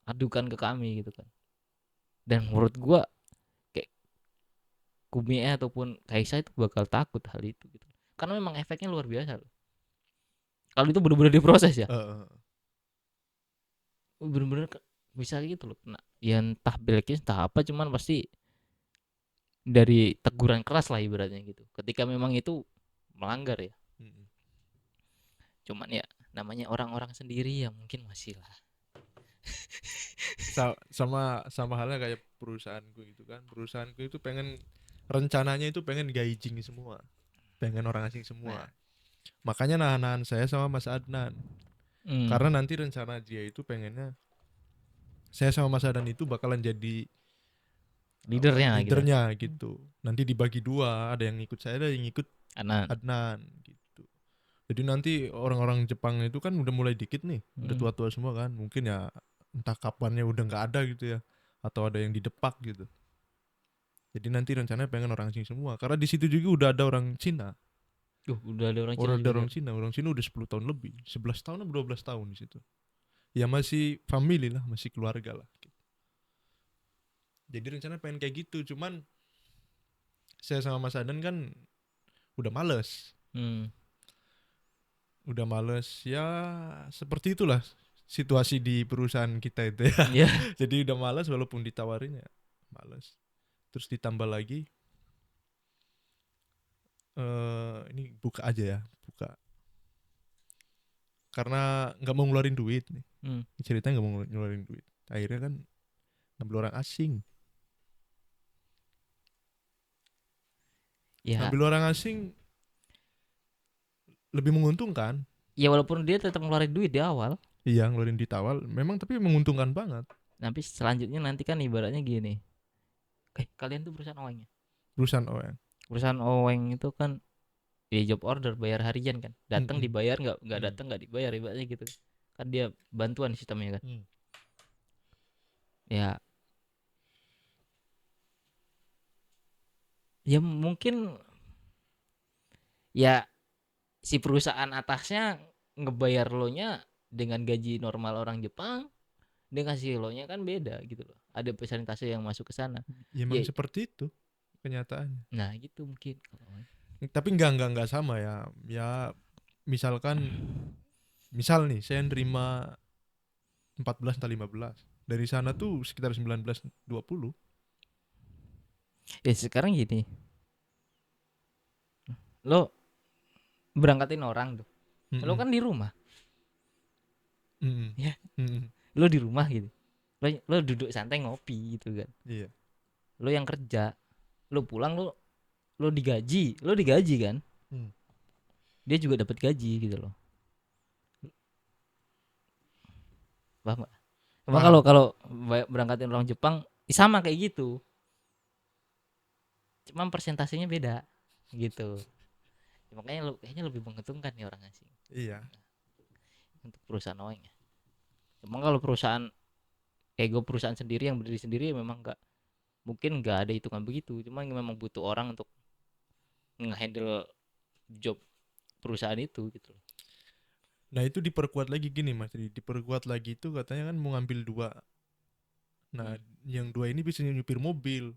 Adukan ke kami gitu kan. Dan menurut gua kayak Kumie ataupun Kaisa itu bakal takut hal itu gitu. Karena memang efeknya luar biasa loh. Kalau itu benar-benar diproses ya, Eh, benar-benar bisa gitu loh. Nah, ya entah beleknya entah apa, cuman pasti dari teguran keras lah ibaratnya gitu. Ketika memang itu melanggar ya. mm-mm. Cuman ya namanya orang-orang sendiri ya mungkin masih lah. Sama sama halnya kayak perusahaanku itu kan. Perusahaanku itu pengen, rencananya itu pengen gaijing semua. Pengen orang asing Nah, semua. Makanya nahan-nahan saya sama Mas Adnan. Karena hmm, nanti rencana dia itu pengennya saya sama Mas Adnan itu bakalan jadi apa, leadernya gitu. leadernya gitu. Nanti dibagi dua, ada yang ikut saya, ada yang ikut Anan. Adnan gitu. Jadi nanti orang-orang Jepang itu kan udah mulai dikit nih, udah Hmm. tua-tua semua kan. Mungkin ya entah kapannya udah nggak ada gitu ya, atau ada yang didepak gitu. Jadi nanti rencananya pengen orang asing semua. Karena di situ juga udah ada orang Cina. Udah ada orang Cina Orang ada juga orang sekarang. Cina, orang Cina udah 10 tahun lebih, 11 tahun atau 12 tahun di situ. Ya masih family lah, masih keluarga lah gitu. Jadi rencananya pengen kayak gitu, cuman saya sama Mas Adan kan udah males. Hmm. Udah males ya, seperti itulah situasi di perusahaan kita itu ya. Ya, Jadi udah males walaupun ditawarin ya males. Terus ditambah lagi ini buka aja ya, buka. Karena nggak mau ngeluarin duit nih. hmm. Ceritanya nggak mau ngeluarin duit. Akhirnya kan ngambil orang asing. Ya, Ngambil orang asing lebih menguntungkan. ya walaupun dia tetap ngeluarin duit di awal, Iya, ngeluarin duit awal memang, tapi menguntungkan banget. tapi selanjutnya nanti kan ibaratnya gini. Kalian tuh perusahaan oweng ya? Perusahaan OM. Perusahaan oweng itu kan ya job order bayar harian kan. Datang Mm-mm. dibayar, nggak Mm. datang nggak dibayar ibaratnya gitu. Kan dia bantuan sistemnya kan. Mm. Ya, ya mungkin ya si perusahaan atasnya ngebayar lo nya dengan gaji normal orang Jepang, dia kasih lo nya kan beda gitu loh, ada persentase yang masuk ke sana Ya, emang ya. seperti itu kenyataannya. Nah gitu mungkin kalau Tapi enggak sama ya. Ya misalkan, misal nih saya nerima 14 atau 15. Dari sana tuh sekitar 19 20. ya sekarang gini, lo berangkatin orang tuh, lo Mm-mm. kan di rumah Mm-mm. ya, Mm-mm. lo di rumah gitu, lo duduk santai ngopi gitu kan, Iya. lo yang kerja, lo pulang, lo digaji kan, Mm. dia juga dapat gaji gitu loh, paham gak? Emang kalau Paham. kalau berangkatin orang Jepang sama kayak gitu, cuma persentasenya beda gitu. Ya, makanya kayaknya lebih menguntungkan nih orang asing Iya. untuk perusahaan Oeng ya. Emang kalau perusahaan kayak gue perusahaan sendiri yang berdiri sendiri ya memang nggak, mungkin nggak ada hitungan begitu. Cuma memang butuh orang untuk ngehandle job perusahaan itu gitu loh. Nah itu diperkuat lagi gini Mas Ri. Diperkuat lagi itu katanya kan mau ngambil dua. Nah Hmm. yang dua ini bisa nyupir mobil.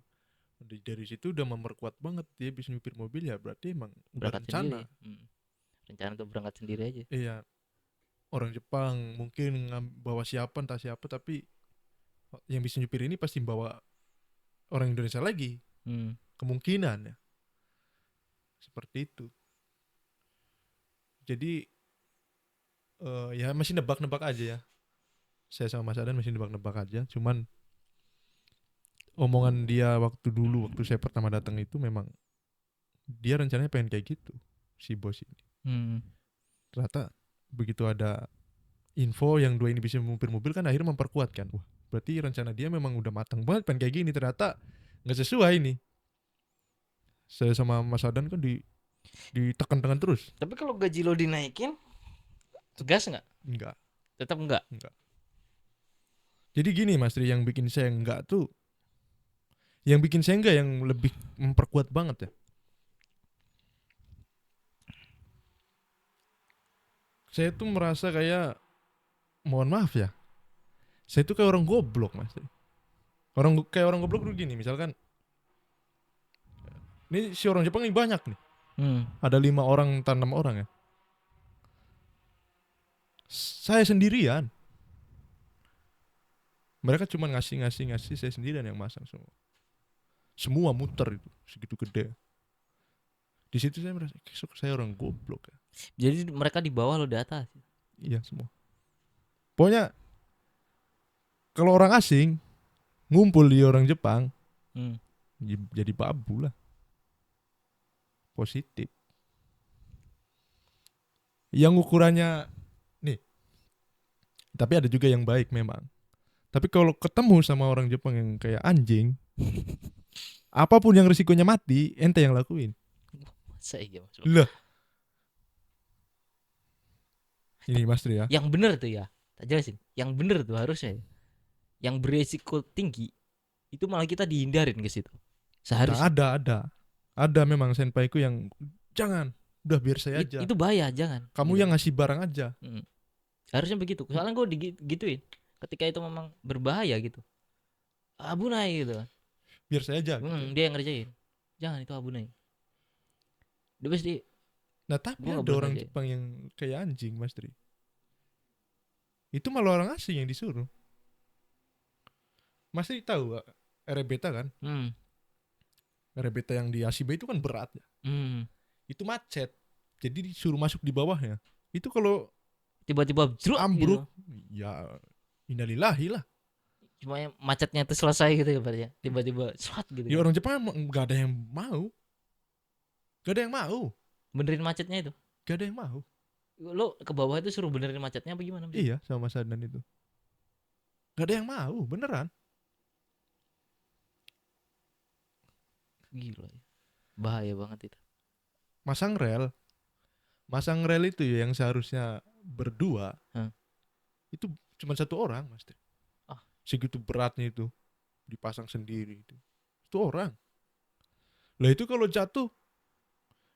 Dari situ udah memperkuat banget, dia bisa nyupir mobil, ya berarti emang udah Berangkat rencana. sendiri. Rencana untuk berangkat sendiri aja. Iya, orang Jepang mungkin bawa siapa entah siapa, tapi yang bisa nyupir ini pasti bawa orang Indonesia lagi. Kemungkinan ya seperti itu. Jadi ya masih nebak-nebak aja ya. Saya sama Mas Adan masih nebak-nebak aja. Cuman omongan dia waktu saya pertama datang itu memang dia rencananya pengen kayak gitu si bos ini. Ternyata begitu ada info yang dua ini bisa mobil kan akhirnya memperkuat kan. Wah, berarti rencana dia memang udah matang banget pengen kayak gini. Ternyata nggak sesuai nih. Saya sama Mas Adan kan ditekan-tekan terus. Tapi kalau gaji lo dinaikin, gas nggak? Enggak. Tetap enggak. Jadi gini Mas Tri, yang bikin saya enggak tuh, yang bikin saya enggak yang lebih memperkuat banget ya. Saya tuh merasa kayak, mohon maaf ya, saya tuh kayak orang goblok Mas Tri. Kayak orang goblok tuh gini, misalkan, ini si orang Jepang ini banyak nih. Ada 5 orang, 6 orang ya. Saya sendirian. Mereka cuma ngasih, saya sendirian yang masang semua. Semua muter itu, segitu gede. Di situ saya merasa, saya orang goblok ya. Jadi mereka di bawah, lo di atas. Iya semua. Pokoknya kalau orang asing ngumpul di orang Jepang, jadi babu lah. Positif. Yang ukurannya nih. Tapi ada juga yang baik memang. Tapi kalau ketemu sama orang Jepang yang kayak anjing, apapun yang risikonya mati, ente yang lakuin. Masa iya Mas? Lah. Ini Mas Tri ya. Yang bener tuh ya, tak jelasin. Yang bener tuh harusnya. Yang beresiko tinggi itu malah kita dihindarin ke situ. Seharusnya. Ada memang senpaiku yang jangan, udah biar saya aja. Itu bahaya, jangan. Kamu gitu. yang ngasih barang aja. Harusnya begitu. Soalnya gue digituin. Ketika itu memang berbahaya gitu. Abunai gitu. Biar saya aja. Dia yang ngerjain. Jangan, itu abunai. Dia pasti. Nah tapi ada orang Jepang yang kayak anjing Mas Tri. Itu malah orang asing yang disuruh. Mas Tri tahu Erebeta kan? Erebeta yang di Asiba itu kan berat ya. Itu macet. Jadi disuruh masuk di bawahnya. Itu kalau tiba-tiba ambruk gitu. Ya innalillahi lah. Cuma macetnya itu selesai gitu ya berarti. Tiba-tiba swat gitu. Ya orang Jepang gak ada yang mau. Gak ada yang mau benerin macetnya itu. Gak ada yang mau. Lo ke bawah itu suruh benerin macetnya apa gimana? Iya sama Mas Adnan itu. Gak ada yang mau beneran. Gila ya. Bahaya banget itu. Masang rel itu ya yang seharusnya berdua. Itu cuma 1 orang Mas. Segitu beratnya itu dipasang sendiri itu. 1 orang. Lah itu kalau jatuh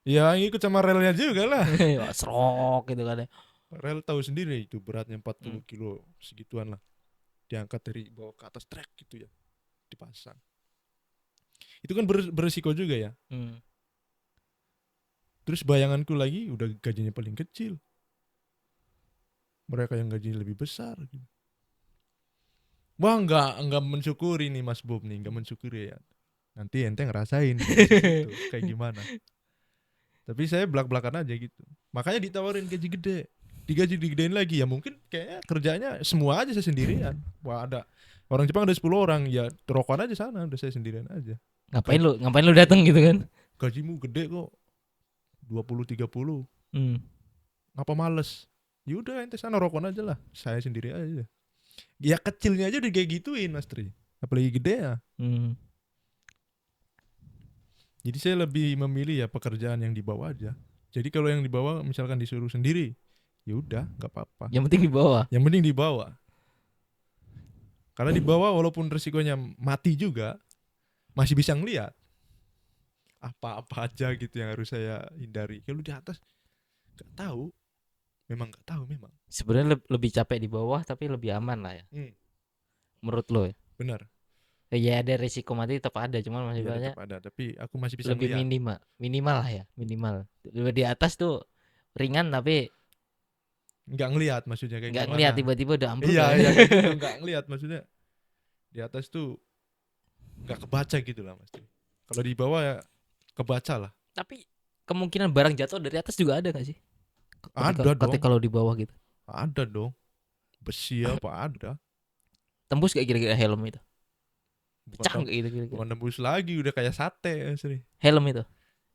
ya ikut sama relnya juga lah. Serok gitu kan ya. Rel tahu sendiri itu beratnya 40 kilo segituan lah. Diangkat dari bawah ke atas trek gitu ya. Dipasang. Itu kan beresiko juga ya. Terus bayanganku lagi udah gajinya paling kecil. Mereka yang gajinya lebih besar gitu. Wah enggak mensyukuri nih Mas Bob nih, enggak mensyukuri ya. Nanti ente ngerasain gitu, kayak gimana. Tapi saya belak-belakan aja gitu. Makanya ditawarin gaji gede. Digedein lagi ya mungkin kayaknya kerjanya semua aja saya sendirian. Wah ada orang Jepang ada 10 orang ya rokokan aja sana udah saya sendirian aja. Ngapain lu datang gitu kan? Gajimu gede kok 20-30. Ngapa males? Yaudah ente sana rokokan aja lah. Saya sendiri aja. Ya kecilnya aja udah kayak gituin Mas Tri. Apalagi gede ya. Jadi saya lebih memilih ya pekerjaan yang di bawah aja. Jadi kalau yang di bawah misalkan disuruh sendiri, ya udah nggak apa-apa. Yang penting di bawah. Yang penting di bawah. Karena di bawah walaupun resikonya mati juga, masih bisa ngelihat apa-apa aja gitu yang harus saya hindari. Kalau di atas nggak tahu. Memang nggak tahu memang. Sebenarnya lebih capek di bawah tapi lebih aman lah ya. Menurut lo ya? Benar. Ya ada risiko mati tetap ada, cuman masih banyak. Tetap ada, tapi aku masih bisa lebih melihat. minimal lah ya, minimal. Di atas tuh ringan tapi nggak ngelihat maksudnya kayak nggak gimana. ngelihat tiba-tiba udah ambruk. Iya, kayak gitu nggak ngelihat maksudnya. Di atas tuh nggak kebaca gitu lah Mas. Kalau di bawah ya kebaca lah. Tapi kemungkinan barang jatuh dari atas juga ada nggak sih? Ada dong, Ketika kalau di bawah gitu. ada dong. Besi apa ada. Tembus gak kira-kira helm itu? Bukan Pecah nggak gitu kira-kira? bukan nembus lagi, udah kayak sate asli. Helm itu.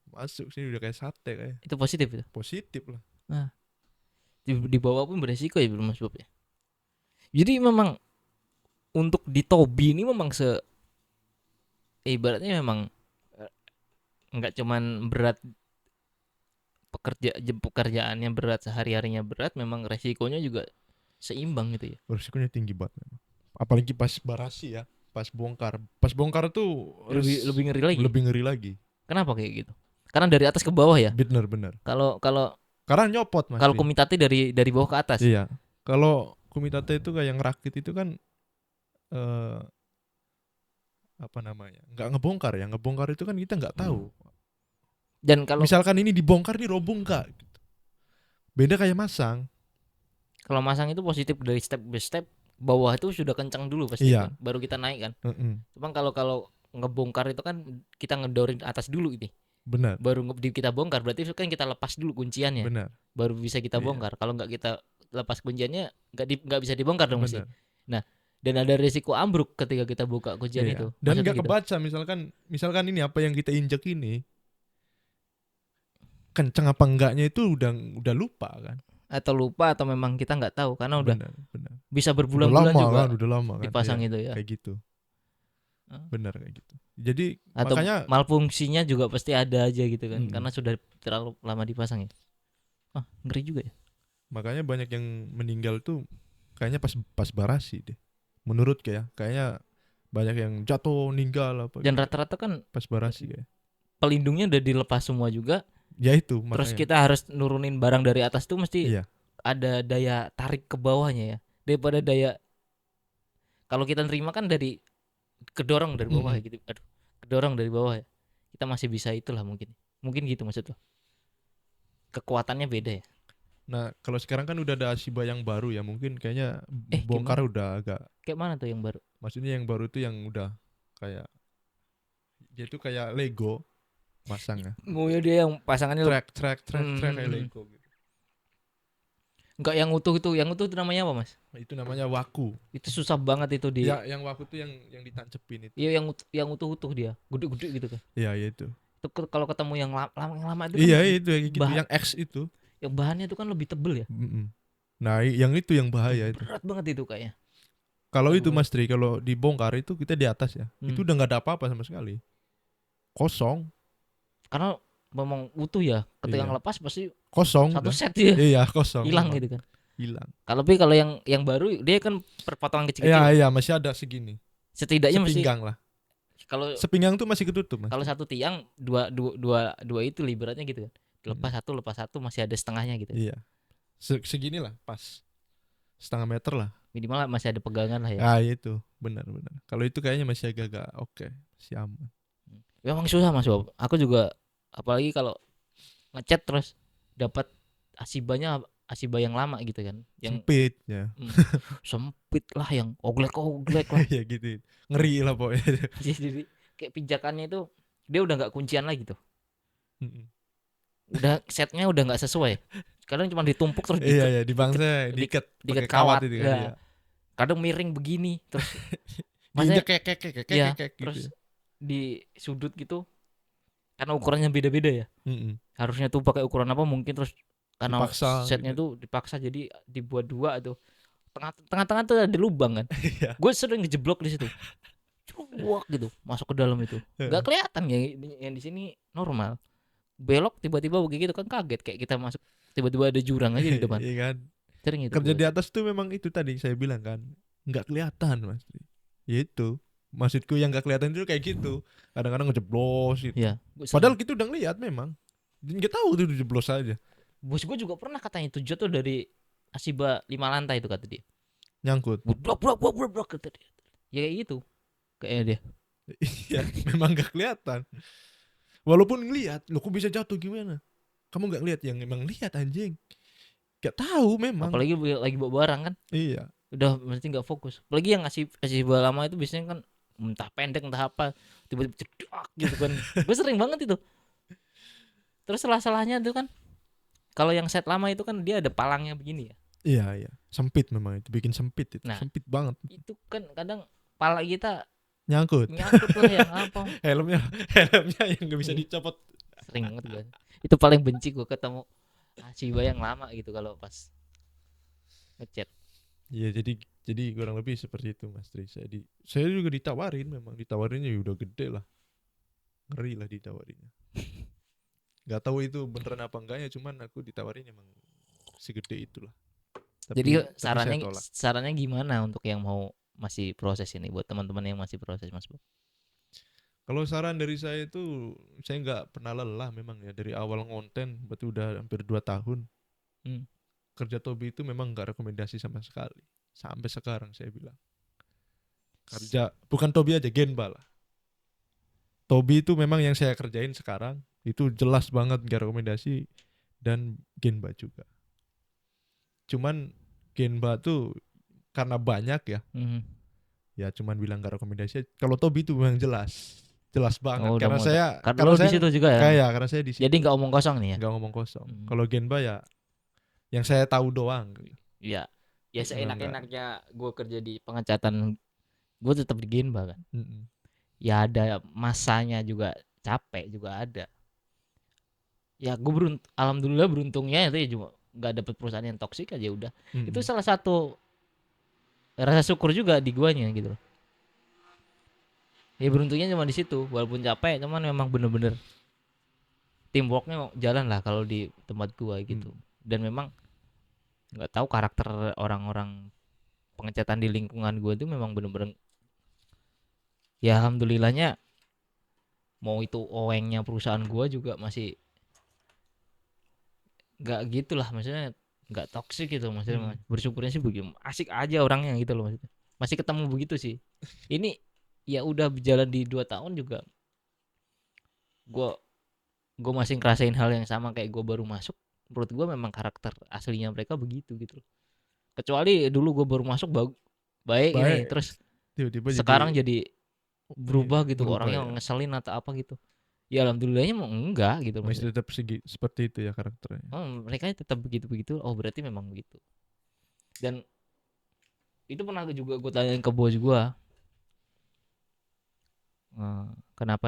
Masuk sini udah kayak sate kayak. Itu positif itu. Positif lah. Nah, di bawah pun beresiko ya Mas Bob ya. Jadi memang untuk di Tobi ini memang ibaratnya memang nggak cuman berat pekerjaannya berat, sehari-harinya berat, memang resikonya juga seimbang gitu ya. Risikonya tinggi banget memang. Apalagi pas barasi ya, pas bongkar. Pas bongkar tuh Lebih ngeri lagi. lebih ngeri lagi. Kenapa kayak gitu? Karena dari atas ke bawah ya. Bener. Kalau Karena nyopot Mas. kalau komitate dari bawah ke atas. Iya. Kalau komitate itu kayak ngerakit itu kan apa namanya? Nggak ngebongkar ya. Ngebongkar itu kan kita nggak tahu. Dan kalau Misalkan ini dibongkar nih roboh nggak? Gitu. Beda kayak masang. masang itu positif dari step by step, bawah itu sudah kencang dulu pasti Iya. kan, baru kita naik kan. Mm-mm. Cuman kalau ngebongkar itu kan kita ngedorin atas dulu ini. Benar. Baru kita bongkar berarti itu kan kita lepas dulu kunciannya. Benar. Baru bisa kita Iya. bongkar. Kalau nggak kita lepas kunciannya nggak bisa dibongkar dong mesti. Benar. Nah, dan ada risiko ambruk ketika kita buka kuncian Iya. itu. Dan Maksudnya nggak gitu. kebaca misalkan ini apa yang kita injek ini kenceng apa enggaknya itu udah lupa kan. Atau lupa atau memang kita nggak tahu karena udah Benar. bisa Udah berbulan-bulan lama juga kan, udah lama kan. dipasang Iya, itu ya. kayak gitu. Hah? Benar kayak gitu. Jadi Atau makanya malfungsinya juga pasti ada aja gitu kan, Mm-mm. karena sudah terlalu lama dipasang ya. Ngeri juga ya. makanya banyak yang meninggal tuh kayaknya pas barasi deh. Menurut kayaknya banyak yang jatuh meninggal apa Dan gitu. rata-rata kan Pas barasi kayak. pelindungnya udah dilepas semua juga. Ya itu Terus makanya. kita harus nurunin barang dari atas tuh mesti Iya. ada daya tarik ke bawahnya ya. Daripada daya kalau kita nerima kan dari kedorong dari bawah ya gitu. Aduh, kedorong dari bawah ya. Kita masih bisa itulah mungkin. Mungkin gitu maksud lo. Kekuatannya beda ya. Nah, kalau sekarang kan udah ada Shiba yang baru ya, mungkin kayaknya bongkar udah agak. Kayak mana tuh yang baru? Maksudnya yang baru tuh yang udah kayak dia tuh kayak Lego masangnya. Oh ya, dia yang pasangannya Track kayak Lego gitu. enggak yang utuh itu. Yang utuh itu namanya apa, Mas? Itu namanya waku. Itu susah banget itu di. Ya, yang waku tuh yang ditancepin itu. Iya, yang utuh dia, gede-gede gitu kan. Iya, itu. Itu kalau ketemu yang lama itu kan Iya, itu yang gitu, bah- yang X itu. yang bahannya itu kan lebih tebel ya. Nah, yang itu yang bahaya itu. Berat banget itu kayaknya. Kalau Aduh. itu Mas Tri, kalau dibongkar itu kita di atas ya. Itu udah nggak ada apa-apa sama sekali. Kosong. Karena memang utuh ya. Ketika Iya. ngelepas pasti Kosong. satu udah. set dia Iya, kosong. hilang memang. gitu kan. Hilang. Kalau yang baru dia kan perpotongan kecil-kecil. Iya, masih ada segini. Setidaknya masih Sepinggang lah. kalau Sepinggang tuh masih ketutup, Mas. kalau satu tiang dua itu ibaratnya gitu kan. Lepas satu masih ada setengahnya gitu. Iya. Segini lah, pas. Setengah meter lah. Minimal masih ada pegangan lah ya. Ah, itu. Benar. Kalau itu kayaknya masih agak oke, masih aman. Memang susah Mas Bob. Aku juga apalagi kalau ngechat terus dapat Asiba yang lama gitu kan. Yang Sempit ya. sempit lah, yang oglek lah. Ya gitu. Ngeri lah pokoknya. Jadi kayak pijakannya itu dia udah nggak kuncian lagi tuh. Udah setnya udah nggak sesuai. Kadang cuma ditumpuk terus Iya, di bangsa diikat pakai kawat itu kan. Iya. Kadang miring begini terus Diinjak ya, kayak terus gitu. di sudut gitu. Karena ukurannya beda-beda ya. Harusnya tuh pakai ukuran apa mungkin, terus karena Dipaksa, setnya gitu. tuh dipaksa jadi dibuat dua tuh. Tengah-tengah tuh ada lubang kan. Iya. Gue sering ngejeblok di situ. Cuak gitu masuk ke dalam itu. Gak kelihatan ya, yang di sini normal. Belok tiba-tiba begitu kan, kaget kayak kita masuk tiba-tiba ada jurang aja di depan. Iya kan. Sering itu. Kerja di atas tuh memang itu tadi saya bilang kan, nggak kelihatan Mas. Ya itu. Maksudku yang nggak kelihatan itu kayak gitu. Kadang-kadang ngejeblos gitu. Iya. Padahal kita udah ngeliat memang. Nggak tahu tuh jeblos aja. Bos gue juga pernah katanya itu jatuh dari Asiba 5 lantai itu kata dia. Nyangkut. Brak kata dia. Ya kayak gitu. Kayaknya dia. Iya, memang nggak kelihatan. Walaupun ngeliat, lo kok bisa jatuh gimana? Kamu nggak lihat, yang emang lihat anjing. Gak tahu memang. Apalagi lagi bawa barang kan. Iya. Udah mesti nggak fokus. Apalagi yang Asiba lama itu biasanya kan entah pendek entah apa, tiba-tiba cedak gitu kan. Gue sering banget itu. Terus salah-salahnya tuh kan kalau yang set lama itu kan dia ada palangnya begini ya. Iya, iya. Sempit memang itu, bikin sempit itu. Nah, Sempit banget. itu kan kadang pala kita Nyangkut. nyangkut lah yang apa. helmnya helmnya yang nggak bisa Iya, dicopot. sering banget gue. Itu paling benci gue ketemu Shiba yang lama gitu kalau pas ngechat. Iya, jadi kurang lebih seperti itu Mas Tri. Saya juga ditawarin, memang ditawarinnya ya udah gede lah. Ngeri lah ditawarinnya. Nggak tahu itu beneran apa enggaknya, cuman aku ditawarin emang segede itulah. Jadi Tapi saya tolak. sarannya gimana untuk yang mau masih proses ini buat teman-teman yang masih proses Mas Bob? Kalau saran dari saya itu, saya nggak pernah lelah memang ya dari awal ngonten, berarti udah hampir 2 tahun. Hmm. Kerja Tobi itu memang nggak rekomendasi sama sekali. Sampai sekarang saya bilang. Kerja bukan Tobi aja, Genba lah. Tobi itu memang yang saya kerjain sekarang itu jelas banget nggak rekomendasi, dan Genba juga. Cuman Genba tuh karena banyak ya, Hmm. ya cuman bilang nggak rekomendasi. Kalau Tobi itu memang jelas banget Oh, udah karena mau. saya Karena karena lo di saya situ juga ya. karena saya di situ. Jadi nggak omong kosong nih ya. Nggak ngomong kosong. Hmm. Kalau Genba ya yang saya tahu doang. Ya, ya Memang nggak. seenak-enaknya gue kerja di pengecatan, gue tetap di Genba kan. Mm-mm. Ya ada masanya juga capek juga ada. Ya gue alhamdulillah beruntungnya itu ya cuma nggak dapet perusahaan yang toksik aja udah. Mm-mm. Itu salah satu rasa syukur juga di guanya gitu loh. Ya beruntungnya cuma di situ, walaupun capek, cuman memang bener-bener teamworknya jalan lah kalau di tempat gua gitu. Dan memang nggak tahu karakter orang-orang pengecatan di lingkungan gua itu memang bener-bener, ya alhamdulillahnya mau itu owengnya perusahaan gua juga masih nggak gitulah, maksudnya nggak toksik gitu maksudnya. Bersyukurnya sih begitu, asik aja orangnya gitu loh maksudnya, masih ketemu begitu sih. Ini ya udah berjalan di 2 tahun juga gua gue masih ngerasain hal yang sama kayak gue baru masuk. Menurut gue memang karakter aslinya mereka begitu gitu. Kecuali dulu gue baru masuk baik ini, Baik, terus tiba-tiba sekarang jadi iya, berubah gitu, berubah orangnya ya. ngeselin atau apa gitu. Ya alhamdulillahnya mau enggak gitu Masih maksudnya. tetap seperti itu ya karakternya. Oh, mereka tetap begitu-begitu. Oh, berarti memang begitu. Dan itu pernah juga gue tanyain ke bos gue, kenapa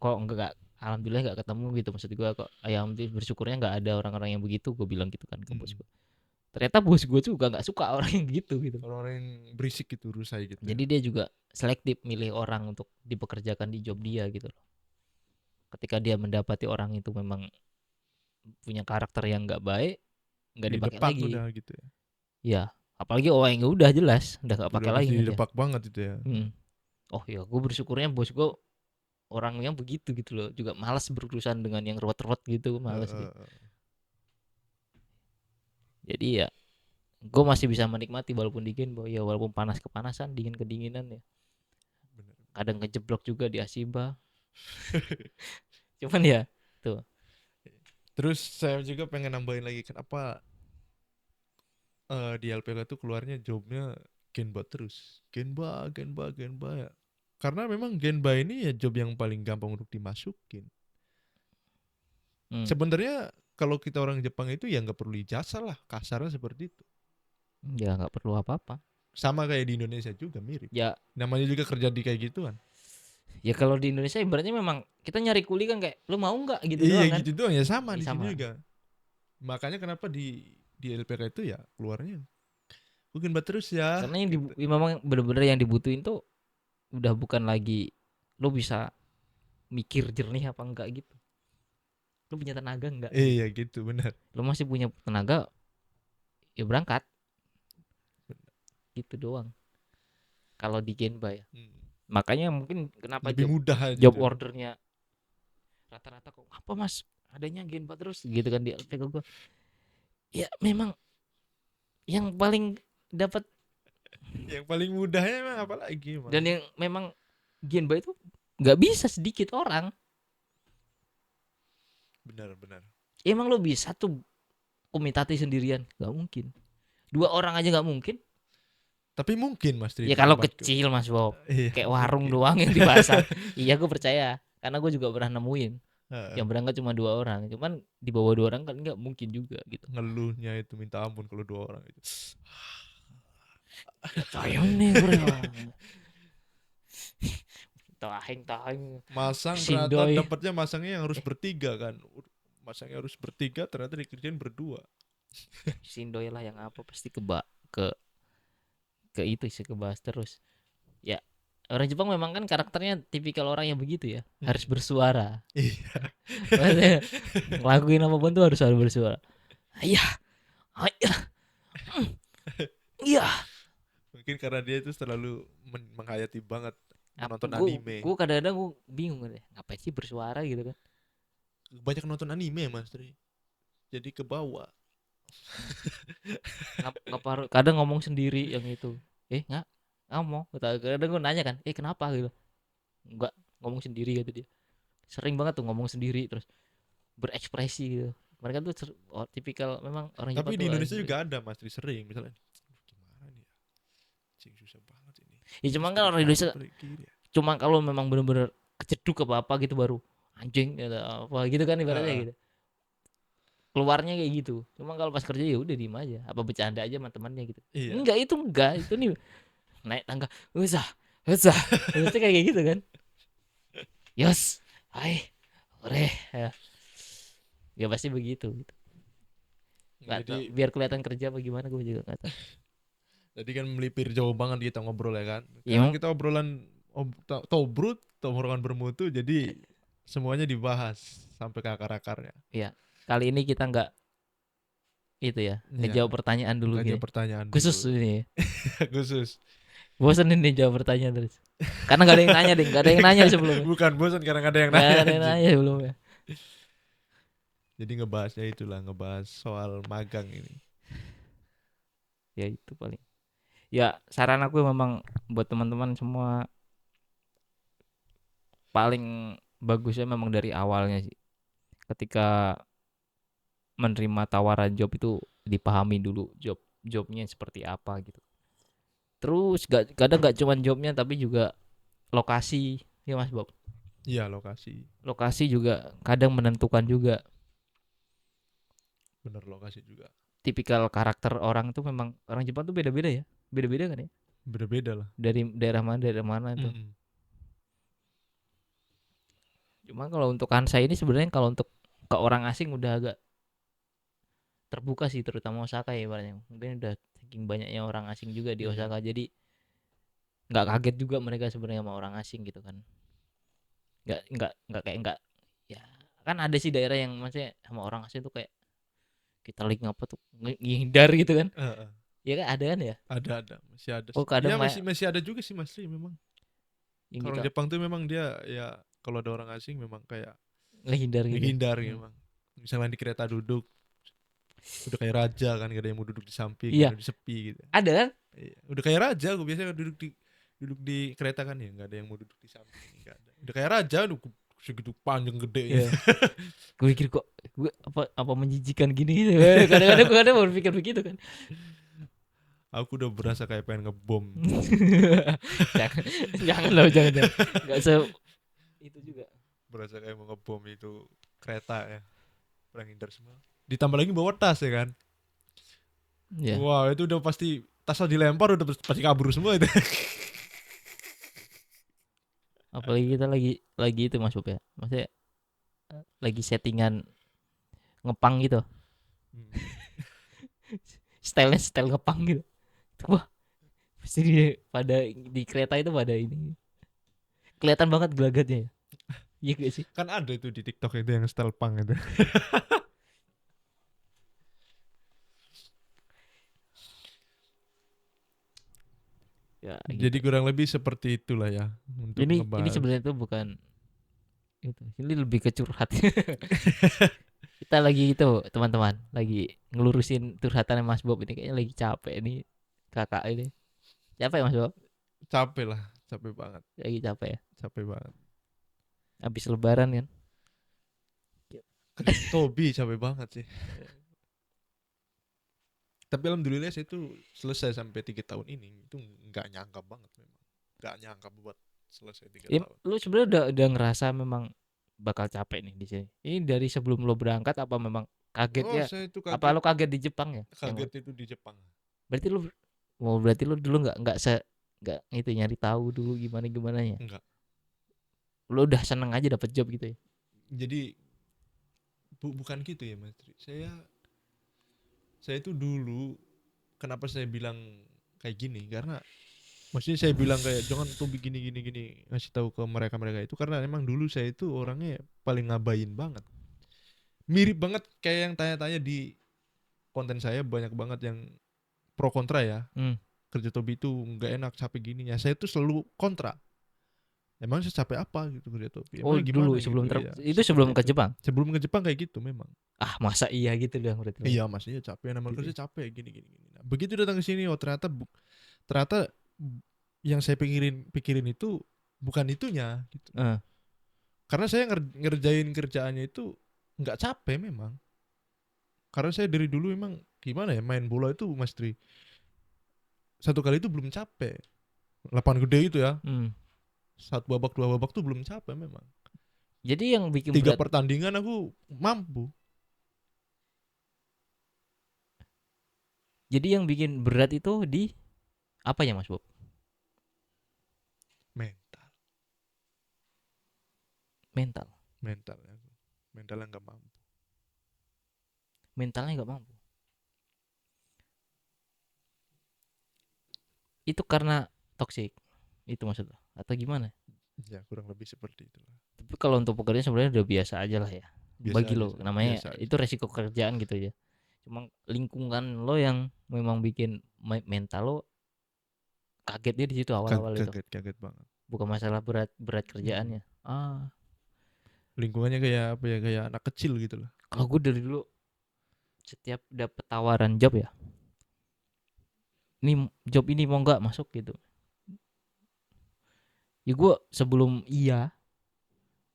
kok enggak, alhamdulillah enggak ketemu gitu maksud gue, kok ayam bersyukurnya enggak ada orang-orang yang begitu, gue bilang gitu kan ke bos gue. Ternyata bos gue juga nggak suka orang yang gitu. Orang-orang yang berisik gitu, rusai gitu. Jadi dia juga selektif milih orang untuk dipekerjakan di job dia gitu loh. Ketika dia mendapati orang itu memang punya karakter yang nggak baik, nggak dipakai Didepak lagi. udah gitu ya. Ya, apalagi yang udah jelas udah nggak pakai Udah lagi pasti dia. didepak banget itu ya. Oh ya, gue bersyukurnya bos gue orang yang begitu gitu loh, juga malas berurusan dengan yang ruwet-ruwet gitu, malas gitu. Jadi ya gue masih bisa menikmati walaupun dingin, ya walaupun panas kepanasan, dingin kedinginan ya. Bener. Kadang ngejeblok juga di Asiba. Cuman ya tuh. Terus saya juga pengen nambahin lagi, kenapa di LPK tuh keluarnya jobnya Genba terus. Genba ya. Karena memang Genba ini ya job yang paling gampang untuk dimasukin. Sebenarnya kalau kita orang Jepang itu ya nggak perlu ijazah lah, kasarnya seperti itu. Ya nggak perlu apa-apa. Sama kayak di Indonesia juga mirip. Ya namanya juga kerja di kayak gituan. Ya kalau di Indonesia ibaratnya memang kita nyari kuli kan kayak lu mau nggak gitu Iya doang kan. gitu doang ya, sama Ya, di sini sama. juga. Makanya kenapa di LPK itu ya keluarnya mungkin terus ya. Karena yang Gitu. memang bener-bener yang dibutuhin tuh udah bukan lagi lu bisa mikir jernih apa enggak gitu. Lu punya tenaga enggak? Iya gitu benar. Lu masih punya tenaga, ya berangkat. Gitu doang. Kalau di Genba ya. Makanya mungkin kenapa lebih mudah aja job tuh. ordernya rata-rata kok apa mas adanya Genba terus gitu kan di LPK gue. Ya memang yang paling dapat, yang paling mudahnya emang apa lagi emang. Dan yang memang Genba itu nggak bisa sedikit orang. Benar. Emang lo bisa tuh komitasi sendirian? Nggak mungkin. 2 orang aja nggak mungkin. Tapi mungkin Mas Tri Ya kalau ditambah kecil Mas Bob, iya, kayak warung mungkin. doang yang dipasang. Iya gue percaya, karena gue juga pernah nemuin Heeh. yang berangkat cuma 2 orang, cuman di bawah 2 orang kan nggak mungkin juga gitu. Ngeluhnya itu minta ampun kalau 2 orang itu. Ya tayang nih bro, tahing tahing Masang ternyata sindoy. dapatnya masangnya yang harus bertiga kan. Masangnya harus bertiga ternyata dikerjain berdua. Sindoy lah yang apa pasti ke ke itu sih, kebahas terus. Ya orang Jepang memang kan karakternya tipikal orang yang begitu ya, harus Mm-mm. bersuara. Iya. Maksudnya ngelakuin apapun tuh harus bersuara. Iya, iya, iya. Mungkin karena dia itu terlalu menghayati banget Apa menonton gue anime. kadang-kadang gue bingung deh, ngapain sih bersuara gitu kan. Banyak nonton anime Mas Tri. Jadi ke bawah. Kadang ngomong sendiri yang itu, nggak ngomong, kadang gue nanya kan, kenapa gitu, nggak, ngomong sendiri gitu dia, sering banget tuh ngomong sendiri terus berekspresi gitu. Mereka tuh tipikal memang orang Jepang Tapi tuh di Indonesia juga ada Mas Tri sering misalnya. Gimana nih ya? Cing susah banget ini. ya, Ini cuma mesti kan klik orang kanan Indonesia apa klik kiri ya? cuma kalau memang bener-bener keceduk apa gitu baru anjing gitu, apa gitu kan ibaratnya Heeh. gitu, keluarnya kayak gitu. Cuma kalau pas kerja ya udah diem aja, apa bercanda aja sama temannya gitu. Iya. Enggak itu nih naik tangga, usah usah, itu kayak gitu kan. Yos, hai, ore, ya, ya pasti begitu gitu. Nggak tahu, Jadi biar kelihatan kerja apa gimana gue juga nggak tahu. kan melipir jauh banget kita ngobrol ya kan. Ya, Karena kita obrolan tobrut, obrolan bermutu jadi semuanya dibahas sampai ke akar-akarnya. ya, kali ini kita nggak itu ya, Iya, ngejawab pertanyaan dulu nggak jawab gini. pertanyaan Khusus dulu. ini ya. Khusus. Bosan ini jawab pertanyaan terus. Karena gak ada yang nanya deh, gak ada yang nanya sebelumnya. Bukan bosan karena nggak ada yang Gak nanya ada yang anjing. nanya sebelumnya. Jadi ngebahasnya itulah, ngebahas soal magang ini. Ya itu paling. Ya saran aku memang buat teman-teman semua, paling bagusnya memang dari awalnya sih. Ketika menerima tawaran job itu dipahami dulu jobnya seperti apa gitu. Terus kadang gak cuma jobnya tapi juga lokasi ya Mas Bob. Iya, lokasi. Lokasi juga kadang menentukan juga. Bener, lokasi juga. Tipikal karakter orang tuh memang orang Jepang tuh beda-beda ya. Beda-beda kan ya. Beda-beda lah. Dari daerah mana tuh. Mm-mm. Cuma kalau untuk Kansai ini sebenarnya kalau untuk ke orang asing udah agak terbuka sih, terutama Osaka ya ibaratnya. Mungkin udah saking banyaknya orang asing juga di Iya. Osaka, jadi nggak kaget juga mereka sebenarnya sama orang asing gitu kan. Nggak kayak nggak, ya kan ada sih daerah yang maksudnya sama orang asing tuh kayak kita lagi ngapa tuh ngindar gitu kan. Heeh. Ya kan ada kan ya. Ada, masih ada Oh sih. kadang Ya masih ada juga sih Mas Ri memang. yang Orang gitu Jepang tuh memang dia ya kalau ada orang asing memang kayak ngehindar gitu ya. menghindar memang. Misalnya di kereta duduk udah kayak raja kan, gak ada yang mau duduk di samping Iya kan, udah sepi gitu. ada kan. Iya. Udah kayak raja, gue biasanya duduk di kereta kan ya, nggak ada yang mau duduk di samping, nggak ada. Udah kayak raja, udah segitu panjang gedenya. Iya. Gue pikir kok gue apa menjijikan gini gitu. Kadang-kadang gue kadang berpikir begitu kan. Aku udah berasa kayak pengen ngebom. jangan jangan loh, jangan nggak se itu juga. Berasa kayak mau ngebom itu kereta ya. Orang hindar semua. Ditambah lagi bawa tas ya kan. Ya Wah, itu udah pasti tasnya dilempar udah pasti kabur semua itu. apalagi kita lagi itu Mas Bob ya, maksudnya lagi settingan ngepang gitu, style ngepang gitu. Wah pasti pada di kereta itu pada ini kelihatan banget gelagatnya ya. Iya gak sih. Kan ada itu di TikTok itu yang style punk itu. Ya Jadi gitu. kurang lebih seperti itulah ya untuk Ini ngebahas. sebenarnya itu bukan itu, ini lebih ke curhat. Kita lagi itu teman-teman lagi ngelurusin curhatannya Mas Bob ini, kayaknya lagi capek nih kakak ini. Capek Mas Bob, Capek lah, capek banget, lagi capek ya, capek banget. habis lebaran kan. Tobi capek banget sih. Tapi alhamdulillah saya itu selesai sampai 3 tahun ini itu nggak nyangka banget memang, nggak nyangka buat selesai 3 tahun. Lu sebenarnya udah ngerasa memang bakal capek nih di sini. Ini dari sebelum lo berangkat apa memang kaget Oh ya? saya itu Apa kaget, lo kaget di Jepang ya? Yang kaget itu di Jepang. berarti lu berarti lu dulu nggak itu nyari tahu dulu gimana gimana ya? Enggak. Lu udah seneng aja dapet job gitu ya? Jadi bukan gitu ya Mas Tri. Saya itu dulu kenapa saya bilang kayak gini, karena maksudnya saya bilang kayak jangan tuh begini gini gini ngasih tahu ke mereka itu karena emang dulu saya itu orangnya paling ngabain banget, mirip banget kayak yang tanya-tanya di konten saya, banyak banget yang pro kontra ya, Hmm. kerja Tobi itu nggak enak capek gini ya, saya tuh selalu kontra. Emang saya capek apa gitu kerja Tobi, Oh emang dulu gimana gitu ya, itu sebelum seperti ke itu. Jepang. Sebelum ke Jepang kayak gitu memang. Ah masa iya gitu dong berarti lo. Iya maksudnya capek, namanya Gitu kerja ya. capek gini gini gini. Nah, begitu datang ke sini, oh ternyata yang saya pikirin itu bukan itunya gitu. Eh, Karena saya ngerjain kerjaannya itu nggak capek memang. Karena saya dari dulu memang gimana ya, main bola itu Mas Tri, satu kali itu belum capek. Lapangan gede itu ya, hmm. satu babak dua babak tuh belum capek memang. Jadi yang bikin 3 pertandingan aku mampu. berat itu di apa ya Mas Bob? Mental, Mental. mental aku. Mentalnya nggak mampu. Mentalnya nggak mampu. Itu karena toxic. Itu maksudnya atau gimana? Ya kurang lebih seperti itulah. Tapi kalau untuk pekerjaan sebenarnya udah biasa aja lah ya. Biasa Bagi aja lo sih, namanya biasa aja. itu resiko kerjaan gitu ya. Cuma lingkungan lo yang memang bikin mental lo kaget dia di situ awal-awal itu. Kaget kaget banget. Bukan masalah berat berat Mm-mm. kerjaannya. Ah, Lingkungannya kayak apa ya, kayak anak kecil gitu lah. kalau gue dari dulu setiap dapet tawaran job ya, ini job ini mau nggak masuk gitu. Ya gue sebelum iya,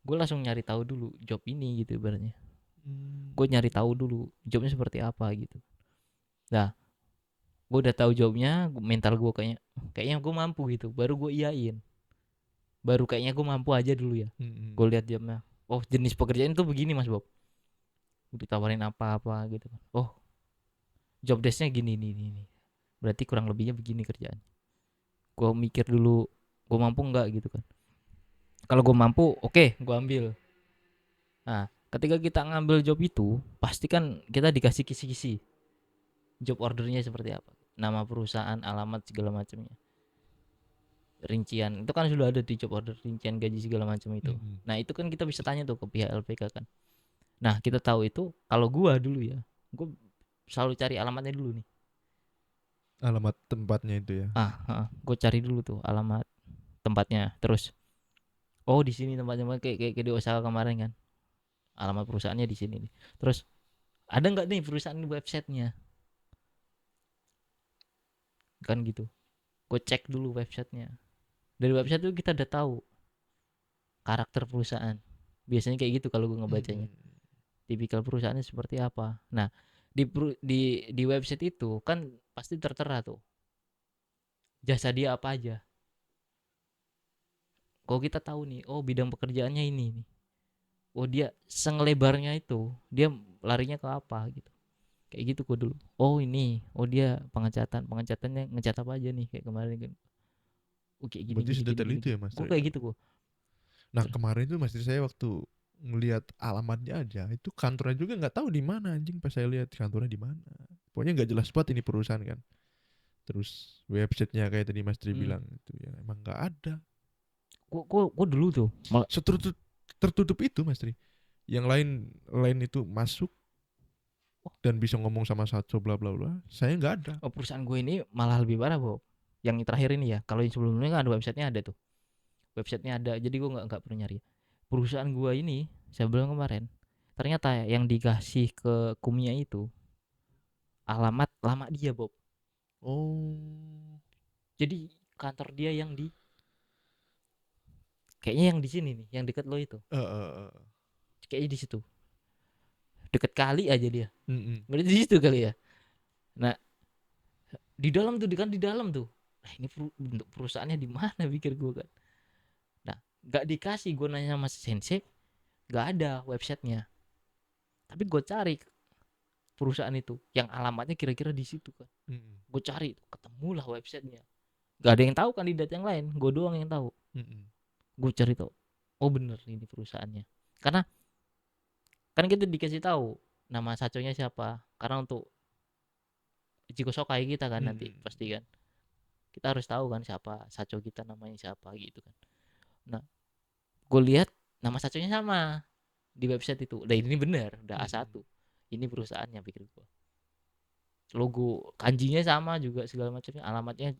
gue langsung nyari tahu dulu job ini gitu ibaratnya. Hmm. Gue nyari tahu dulu jobnya seperti apa gitu. Nah, gue udah tahu jobnya, mental gue kayaknya gue mampu gitu. Baru gue iyain. Baru kayaknya gue mampu aja dulu ya. Mm-mm. Gue lihat jobnya. Oh jenis pekerjaan itu begini Mas Bob. Gue ditawarin apa-apa gitu. Oh job desknya gini nih. Berarti kurang lebihnya begini kerjaan. Gue mikir dulu gue mampu nggak gitu kan. Kalau gue mampu, oke, gue ambil. Nah, ketika kita ngambil job itu, pasti kan kita dikasih kisi-kisi. Job ordernya seperti apa? Nama perusahaan, alamat segala macamnya. Rincian itu kan sudah ada di job order, rincian gaji segala macam itu. Mm-mm. Nah, itu kan kita bisa tanya tuh ke pihak LPK kan. Nah, kita tahu itu kalau gua dulu ya, gua selalu cari alamatnya dulu nih. Alamat tempatnya itu ya. Gua cari dulu tuh alamat tempatnya. Terus, oh di sini tempatnya kayak di Osaka kemarin kan. Alamat perusahaannya di sini nih. Terus ada nggak nih perusahaan di websitenya kan gitu. Gue cek dulu websitenya. Dari website itu kita udah tahu karakter perusahaan. Biasanya kayak gitu kalau gue ngebacanya. Mm-mm. Tipikal perusahaannya seperti apa. Nah, di website itu kan pasti tertera tuh jasa dia apa aja. Kalau kita tahu nih, oh bidang pekerjaannya ini nih. Oh dia senglebarnya itu, dia larinya ke apa gitu. Kayak gitu gue dulu. Oh ini, oh dia pengecatannya ngecat apa aja nih kayak kemarin kan. Oh kayak gini Berarti gini gini sedetail gini. itu ya Mas Gue Tri kayak ya? gitu gue. Nah kemarin itu Mas Tri, saya waktu ngelihat alamatnya aja itu kantornya juga nggak tahu di mana anjing, pas saya lihat kantornya di mana. Pokoknya nggak jelas banget ini perusahaan kan. Terus websitenya kayak tadi Mas Tri Hmm. bilang itu ya emang nggak ada. Gue dulu tuh Tertutup itu Mas Tri. Yang lain itu masuk dan bisa ngomong sama satu bla bla bla. Saya nggak ada. oh, perusahaan gue ini malah lebih parah Bob. Yang terakhir ini ya. Kalau yang sebelumnya kan ada websitenya ada tuh. Websitenya ada. Jadi gue nggak perlu nyari. Perusahaan gue ini saya bilang kemarin. Ternyata yang dikasih ke Kumia itu alamat lama dia Bob. Oh. Jadi kantor dia yang di kayaknya yang di sini nih, yang deket lo itu. Eh, eh, eh. Kayaknya di situ. Deket kali aja dia. Mm-mm. Berarti di situ kali ya. Nah, Di dalam tuh, di dalam tuh. Nah, ini bentuk perusahaannya di mana pikir gue kan. Nah, nggak dikasih, gue nanya sama sensei, nggak ada websitenya. Tapi gue cari perusahaan itu yang alamatnya kira-kira di situ kan. Mm-mm. Gue cari, ketemulah websitenya. Gak ada yang tahu kandidat yang lain, gue doang yang tahu. Mm-mm. Gue cari tahu, oh bener ini perusahaannya. Karena kan kita dikasih tahu nama saconya siapa. Karena untuk Ichigo Sokai kita kan nanti Mm-mm. pasti kan. Kita harus tahu kan siapa saco kita, namanya siapa gitu kan. Nah, gue lihat nama saconya sama di website itu. Udah ini bener, udah Mm-mm. A1. Ini perusahaannya pikir gue. Logo kanjinya sama juga segala macamnya, alamatnya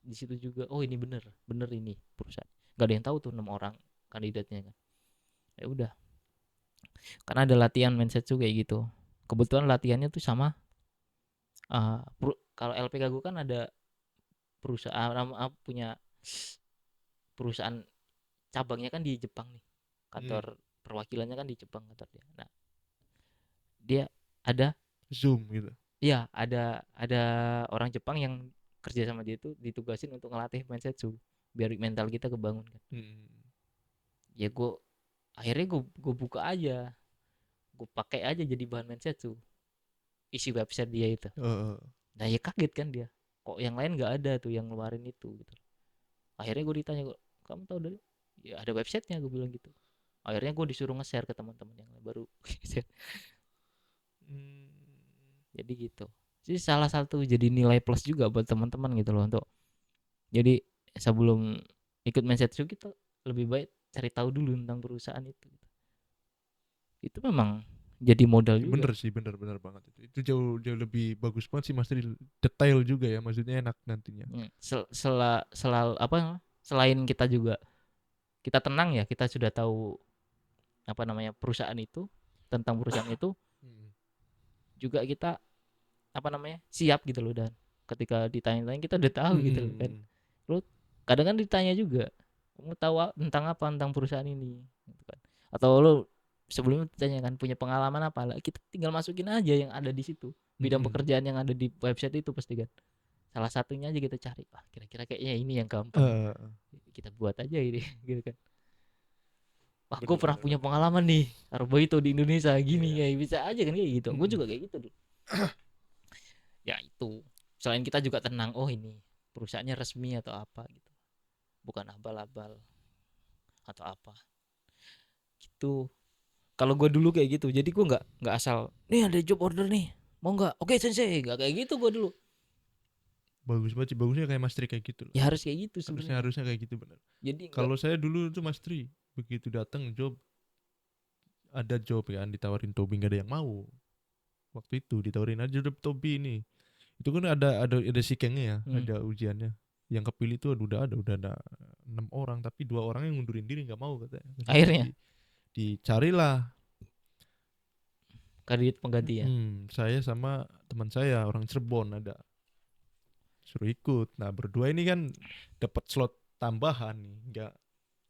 di situ juga. Oh ini bener, bener ini perusahaan. Gak ada yang tahu tuh 6 orang kandidatnya kan. Ya udah, karena ada latihan mindset juga kayak gitu. Kebetulan latihannya tuh sama kalau LPK gue kan ada perusahaan punya perusahaan cabangnya kan di Jepang nih, Mm. kantor perwakilannya kan di Jepang kantor dia. Nah, dia ada, Zoom gitu. ya ada orang Jepang yang kerja sama dia itu ditugasin untuk ngelatih mindset biar mental kita kebangun kan. Mm. Ya gue akhirnya gue buka aja, gue pakai aja jadi bahan mindset isi website dia itu. Uh, Nah ya kaget kan dia, kok yang lain nggak ada tuh yang ngeluarin itu gitu. Akhirnya gue ditanya, kamu tahu dari, ya ada websitenya, gue bilang gitu. Akhirnya gue disuruh nge-share ke teman-teman yang baru. mm. Jadi gitu. Jadi salah satu jadi nilai plus juga buat teman-teman gitu loh, untuk jadi sebelum ikut mindset kita lebih baik cari tahu dulu tentang perusahaan itu. Itu memang jadi modal juga. Bener sih, bener-bener banget itu. Itu jauh jauh lebih bagus banget sih Mas Tri. Detail juga ya, maksudnya enak nantinya. Selain kita juga kita tenang ya, kita sudah tahu apa namanya perusahaan itu, tentang perusahaan itu, Mm. juga kita apa namanya siap gitu loh. Dan ketika ditanya-tanya kita udah tahu gitu loh kan. Mm. Lu kadang kan ditanya juga, kamu tahu tentang apa tentang perusahaan ini gitu kan. Atau lu sebelumnya ditanya kan punya pengalaman apa lah, kita tinggal masukin aja yang ada di situ, bidang Mm. pekerjaan yang ada di website itu pasti kan. Salah satunya aja kita cari, kira-kira kayaknya ini yang gampang nih, Eh, kita buat aja ini gitu kan. Wah, gue pernah bener-bener. punya pengalaman nih Arboito di Indonesia gini, Iya. kayak bisa aja kan kayak gitu. Gue Mm. juga kayak gitu dulu. Ya itu, selain kita juga tenang, oh ini perusahaannya resmi atau apa gitu, bukan abal-abal atau apa gitu. Kalau gue dulu kayak gitu, jadi gue nggak asal nih ada job order nih, mau nggak, oke sensei, nggak kayak gitu gue dulu. Bagus banget sih, bagusnya kayak Mas Tri kayak gitu loh. Ya harus kayak gitu Harusnya sebenarnya. harusnya kayak gitu bener. Jadi nggak, Kalau saya dulu tuh Mas Tri, begitu datang job, ada job kan ditawarin Tobi nggak ada yang mau. Waktu itu ditawarin aja job Tobi ini. Itu kan ada sikengnya ya, hmm, ada ujiannya. Yang kepilih tuh udah ada 6 orang, tapi 2 orang yang ngundurin diri nggak mau katanya. Akhirnya akhirnya dicarilah. kandidat penggantinya Saya sama teman saya orang Cirebon ada suruh ikut. Nah berdua ini kan dapat slot tambahan nih,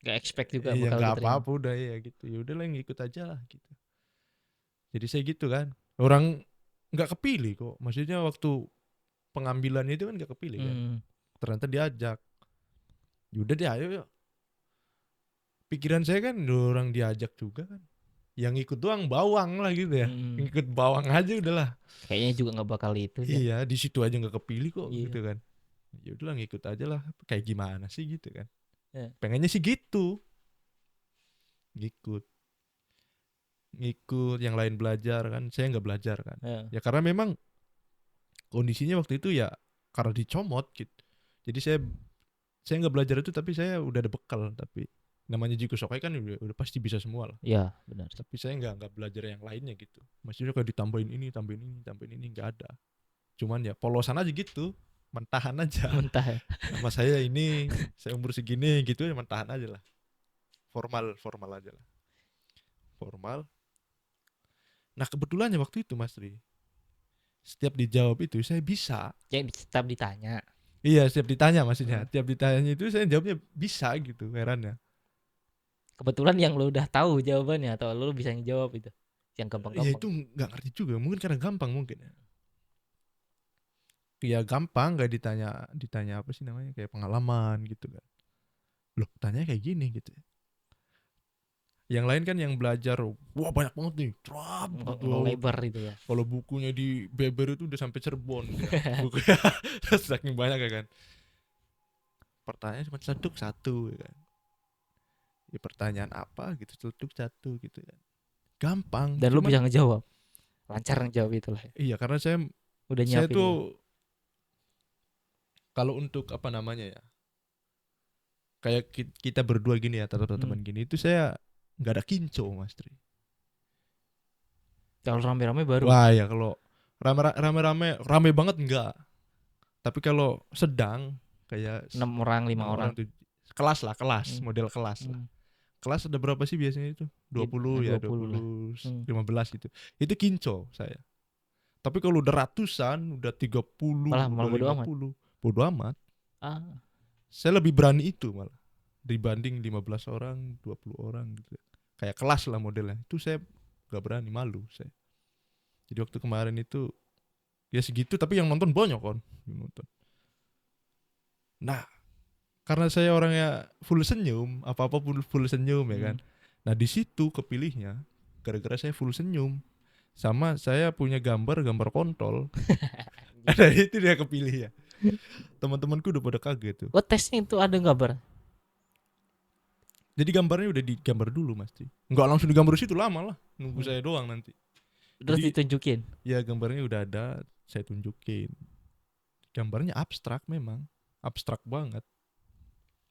nggak expect juga ya bakal nggak keterima. apa-apa udah ya gitu. Ya udahlah yang ikut aja lah gitu. Jadi saya gitu kan. Orang nggak kepilih kok. Maksudnya waktu pengambilannya itu kan nggak kepilih kan. hmm, Ternyata diajak. Yaudah deh ayo yuk. Pikiran saya kan orang diajak juga kan. Yang ikut doang bawang lah gitu ya. hmm. Yang ikut bawang aja udahlah. Kayaknya juga nggak bakal itu kan. Iya di situ aja nggak kepilih kok gitu Iya. kan. Ya udahlah ngikut aja lah. Kayak gimana sih gitu kan. Ya. Pengennya sih gitu. Ngikut. Ngikut yang lain belajar kan. Saya nggak belajar kan. Ya. Ya karena memang kondisinya waktu itu ya karena dicomot gitu. Jadi saya nggak belajar itu tapi saya udah ada bekal tapi namanya Jiku Sokai kan udah pasti bisa semua lah. Ya benar. Tapi saya nggak belajar yang lainnya gitu. Maksudnya kayak ditambahin ini, tambahin ini nggak ada. Cuman ya polosan aja gitu, mentahan aja. Mentah ya. Sama saya ini, saya umur segini gitu ya mentahan aja lah. Formal, formal aja lah. Formal. Nah kebetulannya waktu itu Mas Ri, setiap dijawab itu saya bisa. Jadi tetap ditanya. Iya, setiap ditanya maksudnya. Hmm. Setiap ditanya itu saya jawabnya bisa gitu, herannya. Kebetulan yang lu udah tahu jawabannya atau lu bisa ngejawab itu yang Ya gampang-gampang. itu nggak ngerti juga, mungkin karena gampang mungkin ya. ya gampang, nggak ditanya apa sih namanya, kayak pengalaman gitu kan. Loh tanya kayak gini gitu. Yang lain kan yang belajar, wah banyak banget nih, trap gitu. Ngelebar itu ya. Kalau bukunya di beber itu udah sampai Cirebon dia bukunya. Saking banyak ya kan. Pertanyaan cuma cetuk satu ya kan. Ya, pertanyaan apa gitu, cetuk satu gitu kan. Gampang, Dan lu bisa cuman ngejawab. Lancar ngejawab itulah ya. iya karena Udah saya nyiapin lu. tuh kalau untuk apa namanya ya, kayak kita berdua gini ya, atau Hmm. teman gini itu saya nggak ada kinco Mas Tri. Kalau rame-rame baru. Wah ya kalau rame banget enggak. Tapi kalau sedang kayak 6 orang, 5 enam orang. orang tuh, kelas lah, kelas, Hmm. model kelas lah. Hmm. Kelas ada berapa sih biasanya itu? 20 ya, 20 lah. 20, Hmm. 15 itu. Itu kinco saya. Tapi kalau udah ratusan, udah 30, Malah udah bodo lima amat. puluh bodo amat. Ah, Saya lebih berani itu malah dibanding 15 orang, 20 orang gitu. Kayak kelas lah modelnya. Itu saya gak berani, malu saya. Jadi waktu kemarin itu ya segitu, tapi yang nonton banyak kan. Yang nonton. Nah, karena saya orangnya full senyum, apa-apa full senyum ya kan. hmm. Nah, di situ kepilihnya gara-gara saya full senyum. Sama saya punya gambar kontol. Nah, itu dia kepilih ya. Teman-temanku udah pada kaget tuh. Oh, tesnya itu ada gambar. Jadi gambarnya udah digambar dulu Mas Ci. Nggak langsung digambar di situ, lama lah. Nunggu Hmm. saya doang nanti. Terus Jadi ditunjukin. ya gambarnya udah ada, saya tunjukin. Gambarnya abstrak memang. Abstrak banget.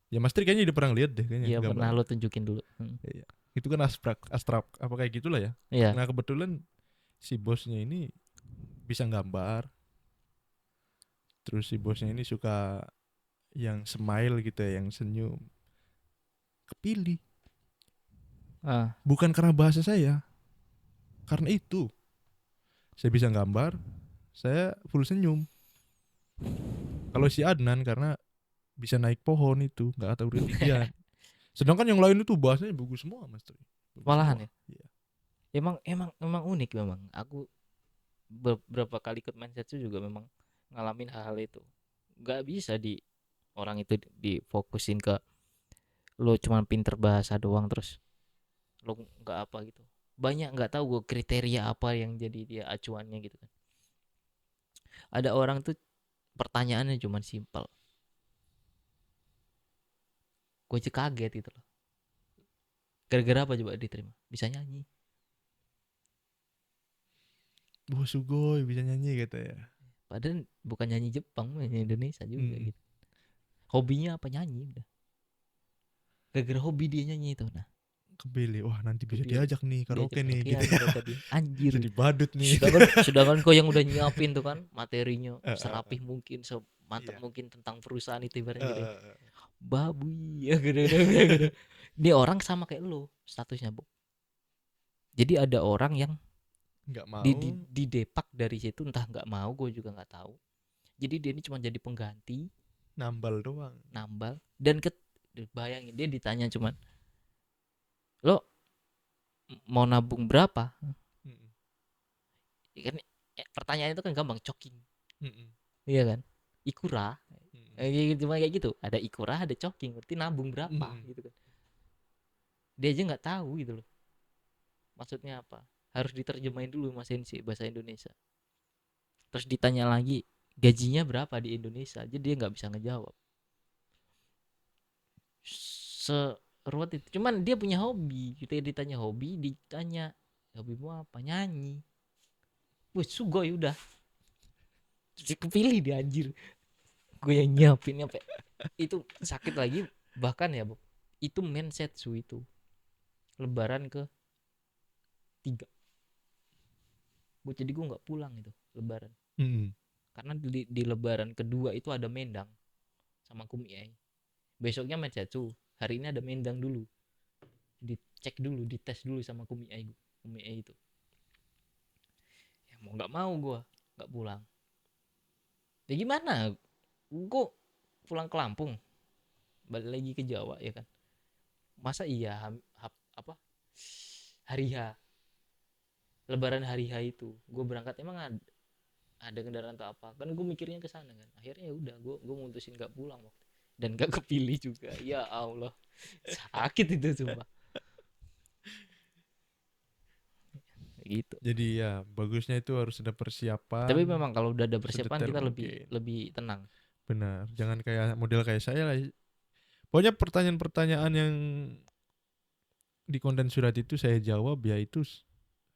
Ya Mas Tri kayaknya udah pernah lihat deh kayaknya Iya, pernah gambarnya. lo tunjukin dulu. Hmm. Iya. Itu kan abstrak, abstrak apa kayak gitulah ya. Iya. Nah kebetulan si bosnya ini bisa gambar. Terus si bosnya ini suka yang smile gitu ya, yang senyum. Kepilih. Ah, Bukan karena bahasa saya. Karena itu. Saya bisa gambar, saya full senyum. Kalau si Adnan karena bisa naik pohon itu, nggak tahu ketinggian. Sedangkan yang lain itu bahasanya bagus semua Mas Tri. Bagus malahan semua. ya. Iya. Emang unik memang. Aku beberapa kali ikut mindset juga memang ngalamin hal-hal itu. Gak bisa di orang itu difokusin ke lo cuma pinter bahasa doang terus lo nggak apa gitu. Banyak nggak tahu gue kriteria apa yang jadi dia acuannya gitu kan. Ada orang tuh pertanyaannya cuma simpel. Gue aja kaget gitu loh. Gara-gara apa coba diterima? Bisa nyanyi. Wah sugoi bisa nyanyi gitu ya. Padahal bukan nyanyi Jepang, nyanyi Indonesia juga Mm. gitu. Hobinya apa nyanyi udah. Gara-gara hobi dia nyanyi itu. Nah, Kepilih, wah nanti bisa kepilih diajak nih diajak karaoke nih karaokean gitu ya. kata dia. Anjir. Jadi badut nih. Sedangkan kau yang udah nyiapin tuh kan materinya Eh, eh, eh. serapih mungkin, semantap Iya. mungkin tentang perusahaan itu Eh, ibaratnya gitu. eh, eh. Babi ya gitu. Ini orang sama kayak lo statusnya, Bu. Jadi ada orang yang Nggak mau. di depak dari situ, entah nggak mau, gue juga nggak tahu. Jadi dia ini cuma jadi pengganti, Nambal doang. nambal, dan bayangin dia ditanya cuman, lo mau nabung berapa? Mm-mm. Kan pertanyaan itu kan gampang, choking, Mm-mm. iya kan? Ikura, Mm-mm. cuma kayak gitu. Ada ikura, ada choking, berarti nabung berapa Mm-mm. gitu kan? Dia aja nggak tahu gitu loh. Maksudnya apa? Harus diterjemahin dulu Mas Sensi bahasa Indonesia. Terus ditanya lagi gajinya berapa di Indonesia, jadi dia nggak bisa ngejawab. Seruat itu. Cuman dia punya hobi. Kita ditanya hobi, ditanya hobimu apa? Nyanyi. Wih, sugoi udah. Terus kepilih dia anjir. Gue yang nyiapin nyampe. Itu sakit lagi. Bahkan ya, Bob. Itu mensetsu itu. Lebaran ke 3. Jadi gue nggak pulang itu Lebaran. Mm-mm. Karena di Lebaran kedua itu ada Mendang sama Kumiai. Besoknya mensetsu. Hari ini ada Mendang dulu. Dicek dulu, dites dulu sama Kumiai itu. Ya mau nggak mau gue nggak pulang. Ya gimana? Gue pulang ke Lampung, balik lagi ke Jawa ya kan. Masa iya apa hari H, Lebaran hari H itu gue berangkat, emang ada kendaraan atau apa, kan gue mikirnya ke sana kan. Akhirnya ya udah, gue mutusin gak pulang waktu, dan gak kepilih juga. Ya Allah, sakit itu sumpah. Gitu. Jadi ya bagusnya itu harus ada Tapi persiapan memang kalau udah ada persiapan sedetail kita lebih mungkin. lebih tenang. Benar, jangan kayak model kayak saya lah. Pokoknya pertanyaan-pertanyaan yang di konten surat itu saya jawab ya itu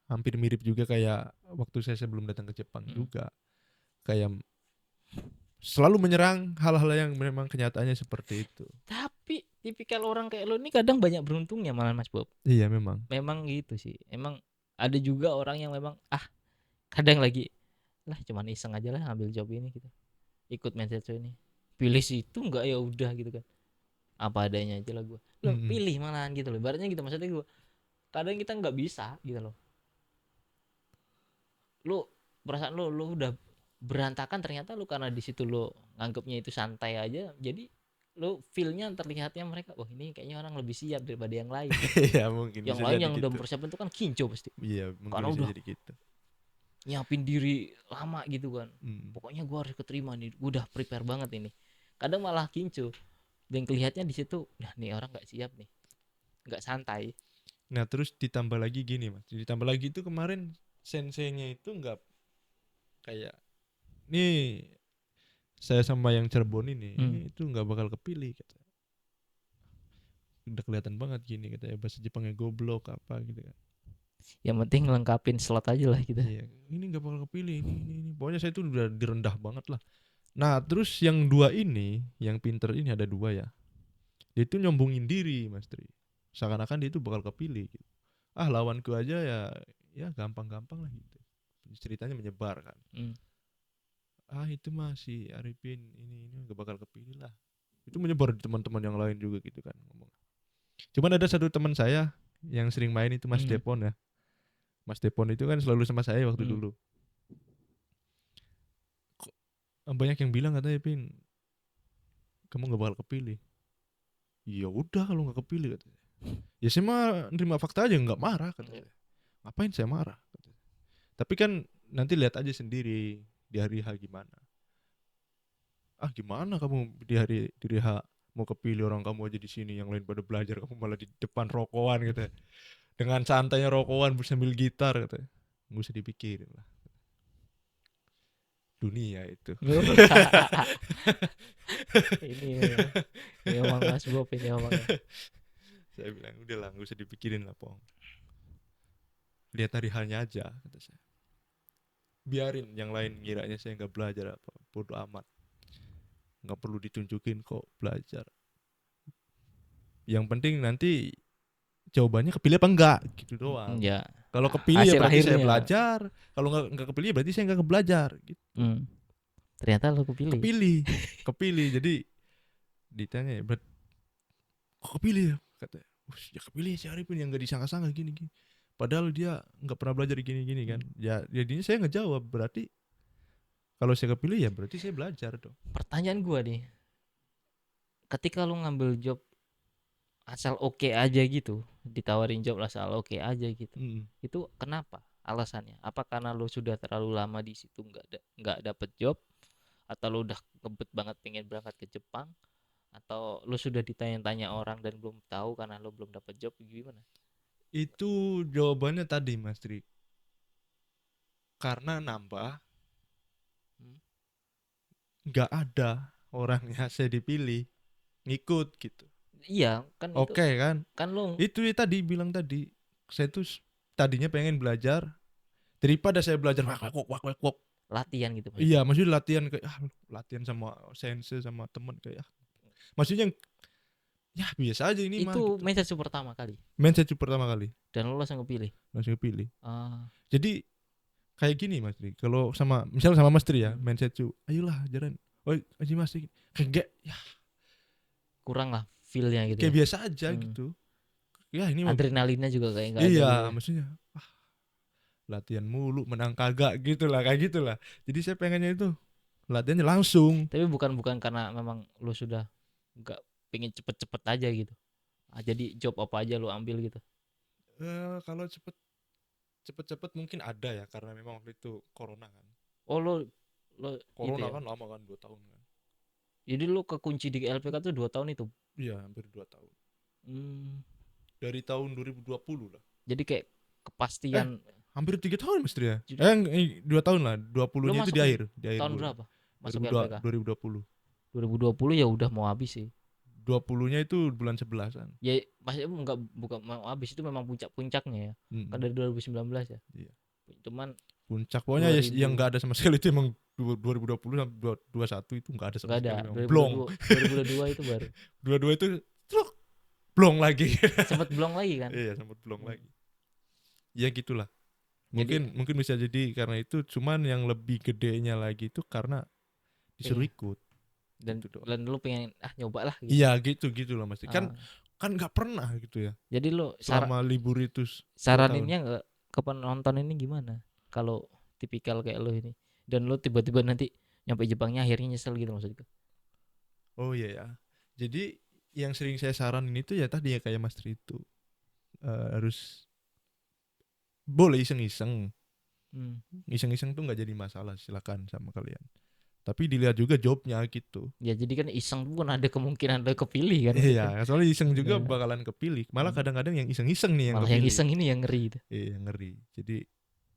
hampir mirip juga kayak waktu saya sebelum datang ke Jepang Mm. juga. Kayak selalu menyerang hal-hal yang memang kenyataannya seperti itu. Tapi tipikal orang kayak lo ini kadang banyak beruntungnya malah Mas Bob. Iya memang. Memang gitu sih. Emang ada juga orang yang memang kadang lagi lah cuman iseng aja lah ambil job ini gitu. Ikut mindset ini. Pilih situ enggak ya udah gitu kan. Apa adanya aja lah gue. Lo Mm-mm. pilih malahan gitu loh. Ibaratnya gitu, maksudnya gue. Kadang kita nggak bisa gitu loh. Lu perasaan lu udah berantakan, ternyata lu karena di situ lu nganggapnya itu santai aja, jadi lu feelnya terlihatnya mereka, wah ini kayaknya orang lebih siap daripada yang lain. Iya mungkin Yang bisa lain jadi yang udah gitu. mempersiapkan itu kan kinco pasti, Iya mungkin karena bisa udah jadi gitu. nyiapin diri lama gitu kan. Mm. Pokoknya gua harus keterima nih, gua udah prepare banget ini. Kadang malah kinco, dan kelihatannya di situ, nah nih orang nggak siap nih, nggak santai. Nah terus ditambah lagi gini mas, ditambah lagi itu kemarin senseinya itu nggak kayak nih saya sama yang Cirebon ini itu nggak bakal kepilih kata. Udah kelihatan banget gini katanya bahasa Jepangnya goblok apa gitu kan. Yang penting lengkapin slot aja lah kita. Iya, ini nggak bakal kepilih ini. Pokoknya saya tuh udah direndah banget lah. Nah, terus yang dua ini, yang pinter ini ada dua ya. Dia itu nyombongin diri, Mas Tri. Seakan-akan dia itu bakal kepilih gitu. Ah, lawanku aja ya ya gampang-gampang lah gitu. Ceritanya menyebar kan. Hmm. Ah, itu mah si Arifin ini nggak bakal kepilih lah. Itu menyebar di teman-teman yang lain juga gitu kan ngomong. Cuman ada satu teman saya yang sering main itu Mas Hmm. Depon ya. Mas Depon itu kan selalu sama saya waktu Hmm. dulu. Banyak yang bilang katanya Pin, kamu nggak bakal kepilih. Ya udah kalau nggak kepilih katanya. Ya saya mah nerima fakta aja nggak marah katanya. Ngapain saya marah? Katanya. Tapi kan nanti lihat aja sendiri di hari H gimana. Ah gimana kamu di hari H mau kepilih, orang kamu aja di sini yang lain pada belajar, kamu malah di depan rokokan gitu. Dengan santainya rokokan sambil gitar katanya. Nggak usah dipikirin lah. Dunia itu. ini emang Mas Bob ini emangnya. Saya bilang udah lah nggak usah dipikirin lah Pong. Lihat hari hanya aja kata saya. Biarin yang lain ngiranya saya nggak belajar apa, bodo amat. Nggak perlu ditunjukin kok belajar. Yang penting nanti jawabannya kepilih apa enggak gitu doang. Ya, Kalau kepilih ya hasil berarti saya akhirnya. belajar. Kalau nggak kepilih ya berarti saya nggak belajar gitu. Ternyata lu kepilih. Kepilih, kepilih. Jadi ditanya ya, kok kepilih ya? Katanya, ya kepilih si Arifin yang nggak disangka-sangka gini-gini. Padahal dia nggak pernah belajar gini-gini kan. Ya jadinya saya ngejawab berarti kalau saya kepilih ya berarti saya belajar dong. Pertanyaan gua nih, ketika lu ngambil job asal oke aja gitu, ditawarin job asal oke aja gitu, Mm. itu kenapa alasannya? Apa karena lu sudah terlalu lama di situ nggak dapet job, atau lu udah ngebet banget pengen berangkat ke Jepang, atau lu sudah ditanya-tanya orang dan belum tahu karena lu belum dapet job, gimana? Itu jawabannya tadi Mas Tri. Karena nambah Hmm? nggak ada orangnya saya dipilih ngikut gitu. Iya kan, itu Oke kan? kan lu Itu ya tadi bilang tadi. Saya tuh tadinya pengen belajar daripada saya belajar wak wak wak wak wak. latihan gitu Iya, maksudnya. maksudnya latihan kayak latihan sama sensei sama temen kayak maksudnya ya biasa aja ini mah Itu gitu. message pertama kali Mindset pertama kali dan lu langsung kepilih. langsung pilih. Ah. Jadi kayak gini Mas Tri. Kalau sama misalnya sama Mas Tri ya, Hmm. mindset ayolah jalan. Oh, aja Mas Tri. Kayak ya Kurang lah feelnya gitu kayak ya. biasa aja gitu. Ya ini mah Adrenalinnya juga kayak nggak ada iya, gitu ya. maksudnya latihan mulu menang kagak gitu lah kayak gitulah. Jadi saya pengennya itu latihannya langsung. Tapi bukan bukan karena memang lu sudah nggak pengen cepet-cepet aja gitu. Jadi job apa aja lu ambil gitu. Kalau cepet-cepet mungkin ada ya karena memang waktu itu corona kan. Oh lo itu Corona ya. kan lama kan 2 tahun kan. Jadi lo kekunci di LPK tuh 2 tahun itu. Iya, hampir 2 tahun. Hmm, Dari tahun 2020 lah. jadi kayak Eh, kepastian. hampir 3 tahun Mas Tri ya. Jadi 2 tahun lah. lo 20-nya itu masuk di akhir tahun gue. berapa masuk 2002, LPK? 2020. 2020 ya udah mau habis sih. 20-nya itu bulan 11-an. Ya masih enggak, bukan mau habis, itu memang puncak-puncaknya ya. Kan Mm-mm. dari 2019 ya. Iya. Cuman Puncak pokoknya ya, yang 2000 nggak ada sama sekali itu emang 2020 sampai 2021 itu nggak ada sama nggak ada. sekali, emang blong. 2022 2022 itu baru. Dua-dua itu truk, blong lagi. Sempat belum lagi kan. Iya, sempat blong Hmm. lagi. Ya gitulah. Jadi Mungkin bisa jadi karena itu, cuman yang lebih gedenya lagi itu karena disuruh pengen, ikut dan gitu doang. dan lu pengen nyoba lah gitu. Iya, gitu lah Mas. Ah, Kan nggak pernah gitu ya. jadi lu Selama libur itu 2 tahun. saraninnya nggak ke penonton ini gimana? Kalau tipikal kayak lu ini, dan lu tiba-tiba nanti nyampe Jepangnya akhirnya nyesel gitu maksudku. Oh iya ya. Jadi yang sering saya saranin itu ya tadi ya kayak Mas Tri itu. Harus boleh iseng-iseng. Hmm. Iseng-iseng tuh nggak jadi masalah, silakan sama kalian. Tapi dilihat juga jobnya gitu. Ya jadi kan iseng pun ada kemungkinan lo kepilih kan gitu. Iya, soalnya iseng juga Nah, bakalan kepilih. Malah hmm. kadang-kadang yang iseng-iseng nih yang Malah yang kepilih. iseng ini yang ngeri itu. Iya, ngeri. Jadi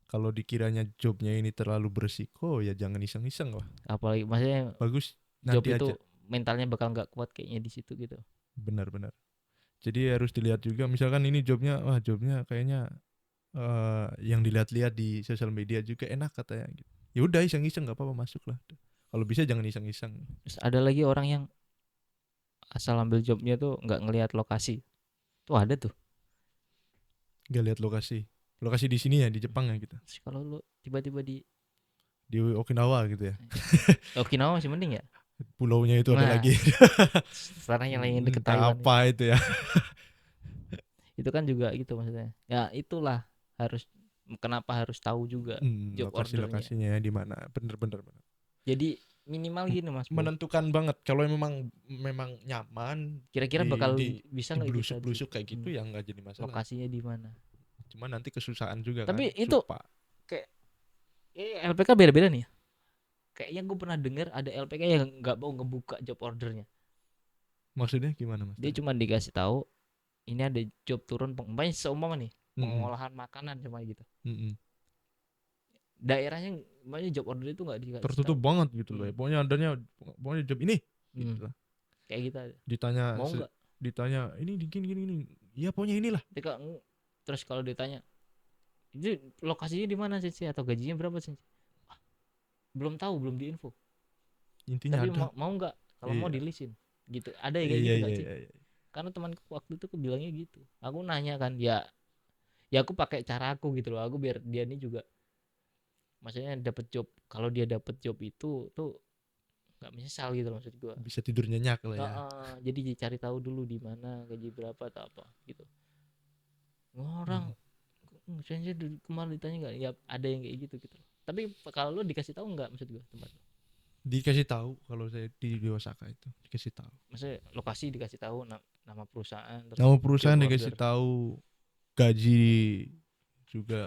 kalau dikiranya jobnya ini terlalu beresiko, ya jangan iseng-iseng lah. Apalagi maksudnya Bagus job nanti itu aja. mentalnya bakal nggak kuat kayaknya di situ gitu. Benar-benar. Jadi harus dilihat juga. Misalkan ini jobnya kayaknya yang dilihat-lihat di sosial media juga enak katanya. Gitu. Ya udah iseng-iseng nggak apa-apa, masuk lah. Kalau bisa jangan iseng-iseng. Terus ada lagi orang yang asal ambil jobnya tuh nggak ngelihat lokasi. Tuh ada tuh. Nggak lihat lokasi. Lokasi di sini ya, di Jepang ya gitu. Terus kalau lu tiba-tiba di Di Okinawa gitu ya. Okinawa masih mending ya. Pulaunya itu ada Nah, lagi. sekarang yang lagi deket Entah Taiwan apa itu ya. itu kan juga gitu maksudnya. Ya itulah harus, kenapa harus tahu juga job ordernya. Lokasi-lokasinya ya di mana. Bener-bener. Jadi minimal gini Mas Bro. Menentukan banget. Kalau memang nyaman Kira-kira bakal di bisa nggak kita di situ? blusuk-blusuk kayak gitu ya nggak jadi masalah. Lokasinya di mana? Cuma nanti kesusahan juga kan. Tapi itu Supa. kayak LPK beda-beda nih. Kayaknya gue pernah dengar ada LPK yang nggak mau ngebuka job ordernya. Maksudnya gimana Mas? Dia cuma dikasih tahu ini ada job turun pengembang seumpama nih Mm-mm. pengolahan makanan cuma gitu. Mm-mm. Daerahnya banyak job order itu nggak dikasih Tertutup tahu. banget gitu loh. Pokoknya job ini gitu lah. Kayak kita Ditanya mau nggak? ditanya ini gini. Iya pokoknya inilah. Terus kalau ditanya itu lokasinya di mana sih atau gajinya berapa sih? Belum tahu, belum diinfo. Intinya Tapi ada. mau nggak? Kalau mau dilisin gitu. Ada ya kayak Iya, gitu nggak sih? iya. Karena temanku waktu itu bilangnya gitu. Aku nanya kan, ya aku pakai cara aku gitu loh. Aku biar dia ini juga maksudnya dapat job. Kalau dia dapat job itu tuh nggak menyesal gitu loh, maksud gua. Bisa tidur nyenyak lah ya. Jadi cari tahu dulu di mana, gaji berapa atau apa gitu. Orang saya kemarin ditanya nggak, ya ada yang kayak gitu gitu. Tapi kalau lu dikasih tahu nggak, maksud gua tempat lu? Dikasih tahu kalau saya di Osaka itu dikasih tahu. Maksudnya lokasi dikasih tahu, nama perusahaan, terus Nama perusahaan job dikasih order. tahu, gaji juga.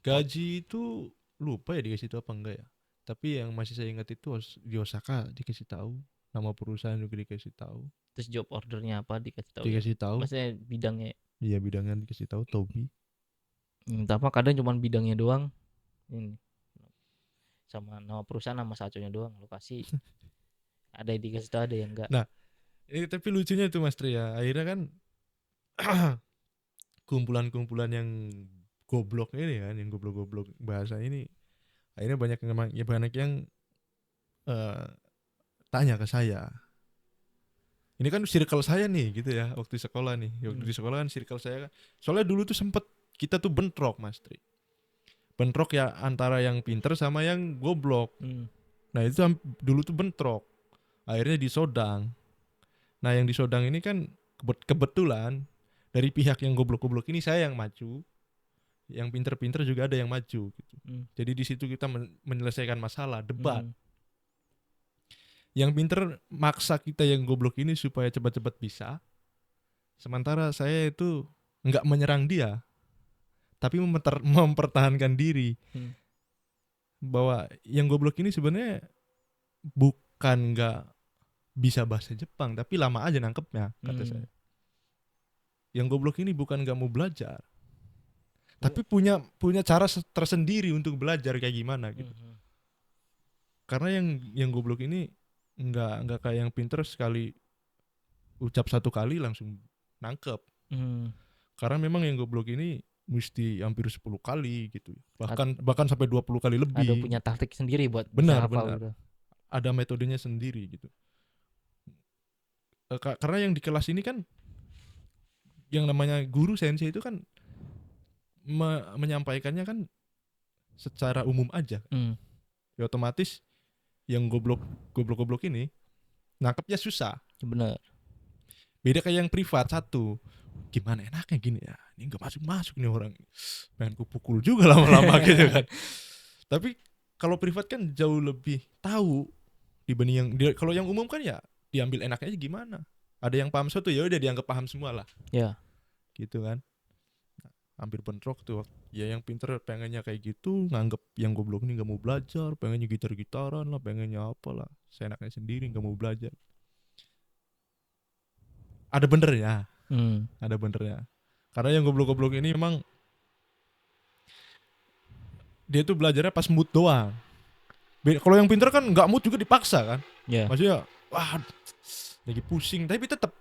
Gaji itu lupa ya dikasih tahu apa enggak ya. Tapi yang masih saya ingat itu di Osaka dikasih tahu, nama perusahaan juga dikasih tahu. Terus job ordernya apa dikasih tahu. Dikasih tahu. Maksudnya bidangnya. Iya, bidangnya dikasih tahu Tobi. Tapi kadang cuma bidangnya doang. Ini sama nama perusahaan, nama saconya doang, lokasi ada yang dikasih tahu, ada yang enggak. Nah, tapi lucunya itu Mas Tri ya, akhirnya kan kumpulan-kumpulan yang goblok ini kan, yang goblok-goblok bahasa ini, akhirnya banyak yang tanya ke saya. Ini kan circle saya nih gitu ya, waktu sekolah nih. Waktu di sekolah kan circle saya kan. Soalnya dulu tuh sempet kita tuh bentrok Mas Tri. Bentrok ya antara yang pinter sama yang goblok. Nah itu dulu tuh bentrok. Akhirnya disodang. Nah yang disodang ini kan kebetulan dari pihak yang goblok-goblok ini saya yang maju. Yang pinter-pinter juga ada yang maju gitu. Jadi di situ kita menyelesaikan masalah, debat. Yang pinter maksa kita yang goblok ini supaya cepat-cepat bisa. Sementara saya itu nggak menyerang dia, tapi mempertahankan diri. bahwa yang goblok ini sebenarnya bukan nggak bisa bahasa Jepang, tapi lama aja nangkepnya, kata saya. Yang goblok ini bukan nggak mau belajar, tapi punya cara tersendiri untuk belajar kayak gimana gitu. Karena yang goblok ini nggak kayak yang pinter sekali ucap satu kali langsung nangkep. Karena memang yang goblok ini mesti hampir 10 kali gitu. Bahkan sampai 20 kali lebih. Ada punya taktik sendiri buat bisa Benar, hafal benar. gitu. Ada metodenya sendiri gitu. Karena yang di kelas ini kan yang namanya guru sensei itu kan menyampaikannya kan secara umum aja. Ya otomatis yang goblok ini nangkepnya susah. Bener. Beda kayak yang privat satu. Gimana enaknya gini ya? Ini nggak masuk nih orang. Pengen kupukul juga lama-lama gitu kan. Tapi kalau privat kan jauh lebih tahu dibanding yang kalau yang umum kan ya diambil enaknya aja gimana. Ada yang paham satu ya udah dianggap paham semua lah. Ya. Gitu kan. Hampir bentrok tuh. Ya yang pinter pengennya kayak gitu, nganggep yang goblok ini nggak mau belajar, pengennya gitar-gitaran lah, pengennya apalah, seenaknya sendiri nggak mau belajar. Ada benernya, ada benernya. Karena yang goblok-goblok ini memang dia tuh belajarnya pas mood doang. Kalau yang pinter kan nggak mood juga dipaksa kan. Ya. Maksudnya, wah lagi pusing, tapi tetap.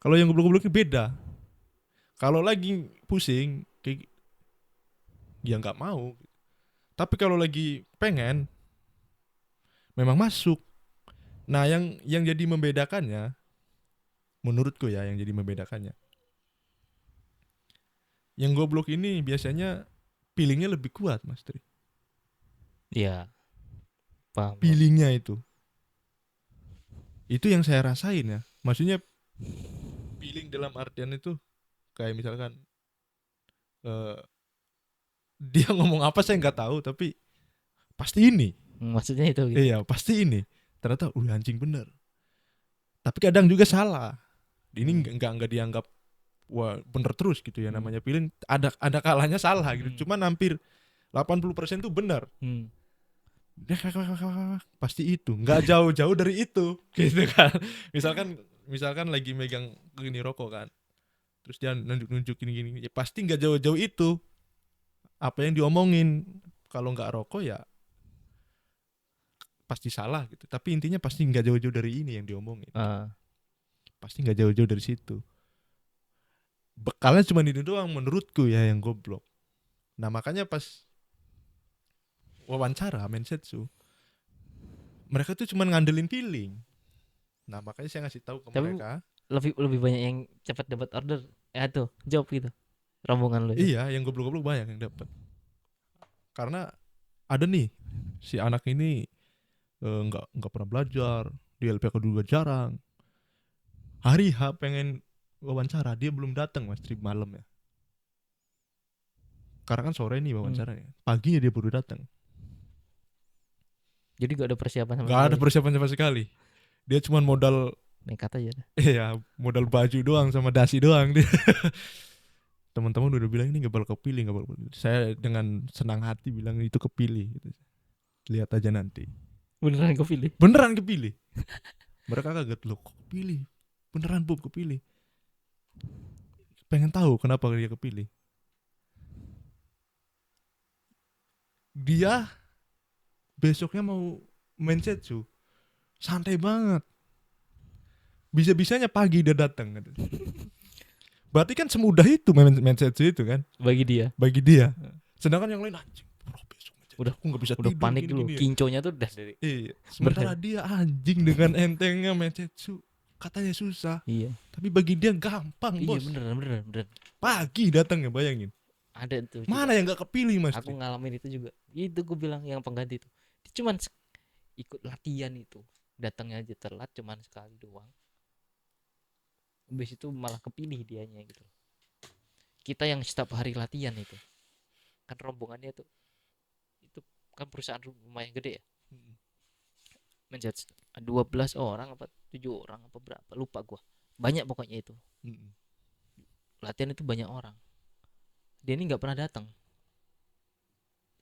Kalau yang goblok-goblok ini beda. Kalau lagi pusing, kayak ya nggak mau. Tapi kalau lagi pengen, memang masuk. Nah, yang jadi membedakannya, menurutku ya, yang jadi membedakannya, yang goblok ini biasanya feelingnya lebih kuat, Mas Tri. Iya. Paham. Feelingnya itu yang saya rasain ya. Maksudnya feeling dalam artian itu kayak misalkan dia ngomong apa saya nggak tahu, tapi pasti ini. Maksudnya itu gitu. Iya, pasti ini. Ternyata, anjing bener. Tapi kadang juga salah. Ini nggak dianggap wah bener terus gitu ya, namanya feeling. Ada kalanya salah gitu. Cuman hampir 80% tuh benar. Pasti itu, nggak jauh-jauh dari itu, gitu kan. Misalkan lagi megang gini rokok kan, terus dia nunjuk gini, ya pasti nggak jauh-jauh itu. Apa yang diomongin, kalau nggak rokok ya pasti salah gitu. Tapi intinya pasti nggak jauh-jauh dari ini yang diomongin. Pasti nggak jauh-jauh dari situ. Bekalnya cuma itu doang menurutku ya yang goblok. Nah makanya pas wawancara Mensetsu, mereka tuh cuma ngandelin feeling. Nah makanya saya ngasih tahu ke mereka. Lebih banyak yang cepat dapat order. Tuh job gitu. Rombongan lu. Iya, yang goblok-goblok banyak yang dapat. Karena ada nih si anak ini nggak pernah belajar, di LPK juga jarang. Hari H pengen wawancara, dia belum datang Mas Tri, malam ya. Karena kan sore nih wawancaranya. Paginya dia baru datang. Jadi gak ada persiapan sama Gak ada persiapan sama sekali. Dia cuma modal nekat aja. Iya, modal baju doang sama dasi doang dia. Teman-teman udah bilang ini gak bakal kepilih. Saya dengan senang hati bilang itu kepilih gitu. Lihat aja nanti. Beneran kepilih? Beneran kepilih. Mereka kaget, loh kok kepilih? Beneran Bob kepilih. Pengen tahu kenapa dia kepilih. Dia besoknya mau Mensetsu, santai banget. Bisa-bisanya pagi dia datang. Berarti kan semudah itu Mensetsu itu kan? Bagi dia. Sedangkan yang lain anjing, besok udah aku nggak bisa udah tidur, panik dulu. Kinconya tuh udah dari. Iya. Sementara dia anjing dengan entengnya Mensetsu. Katanya susah. Iya. Tapi bagi dia gampang, bos. Iya beneran. Pagi datang ya, bayangin. Ada tuh. Mana yang nggak kepilih Mas? Aku ngalamin itu juga. Itu gue bilang yang pengganti itu. Dia cuman ikut latihan itu. Datangnya aja telat cuman sekali doang. Habis itu malah kepilih dianya gitu. Kita yang setiap hari latihan itu. Kan rombongannya tuh. Itu kan perusahaan lumayan gede ya. Menjadi 12 orang apa 7 orang apa berapa lupa gua. Banyak pokoknya itu. Latihan itu banyak orang. Dia ini nggak pernah datang.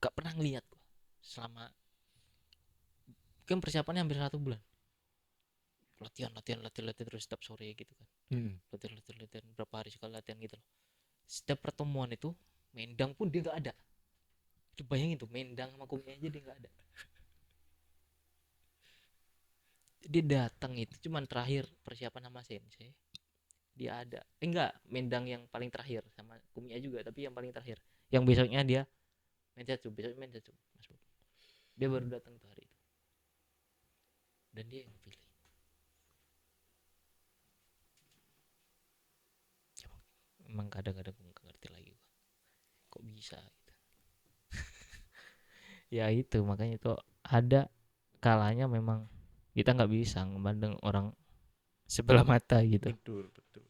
Nggak pernah ngeliat gua. selama kan persiapannya hampir 1 bulan, latihan latihan latihan latihan terus setiap sore gitu kan, latihan latihan latihan berapa hari sekali latihan gitu loh. Setiap pertemuan itu Mendang pun dia nggak ada. Lu bayangin tuh, Mendang sama Kumi aja dia nggak ada. Dia datang itu cuman terakhir persiapan sama Sensei dia ada. Enggak, Mendang yang paling terakhir sama Kumia juga, tapi yang paling terakhir. Yang besoknya dia Mensetsu, besoknya Mensetsu. Dia baru datang tuh hari itu. Dan dia yang pilih. Emang kadang-kadang gue gak ngerti lagi gua. Kok bisa gitu. Ya itu, makanya itu ada kalanya memang kita nggak bisa memandang orang sebelah mata gitu. Betul, betul.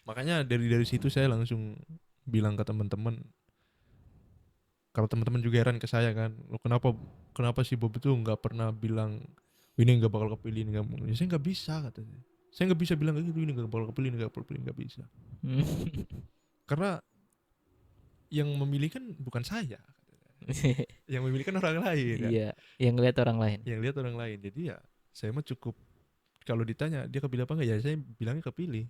Makanya dari situ saya langsung bilang ke teman-teman, kalau teman-teman juga heran ke saya kan, lo kenapa sih Bob itu nggak pernah bilang ini nggak bakal kepilih, ini nggak, ya, saya nggak bisa katanya. Saya nggak bisa bilang kayak gitu, ini nggak bakal kepilih, ini nggak bakal kepilih, nggak bisa. Karena yang memilih kan bukan saya, yang memilih kan orang lain kan, Iya, yang lihat orang lain. yang lihat orang lain. Jadi ya saya mah cukup, kalau ditanya dia kepilih apa enggak, ya saya bilangnya kepilih.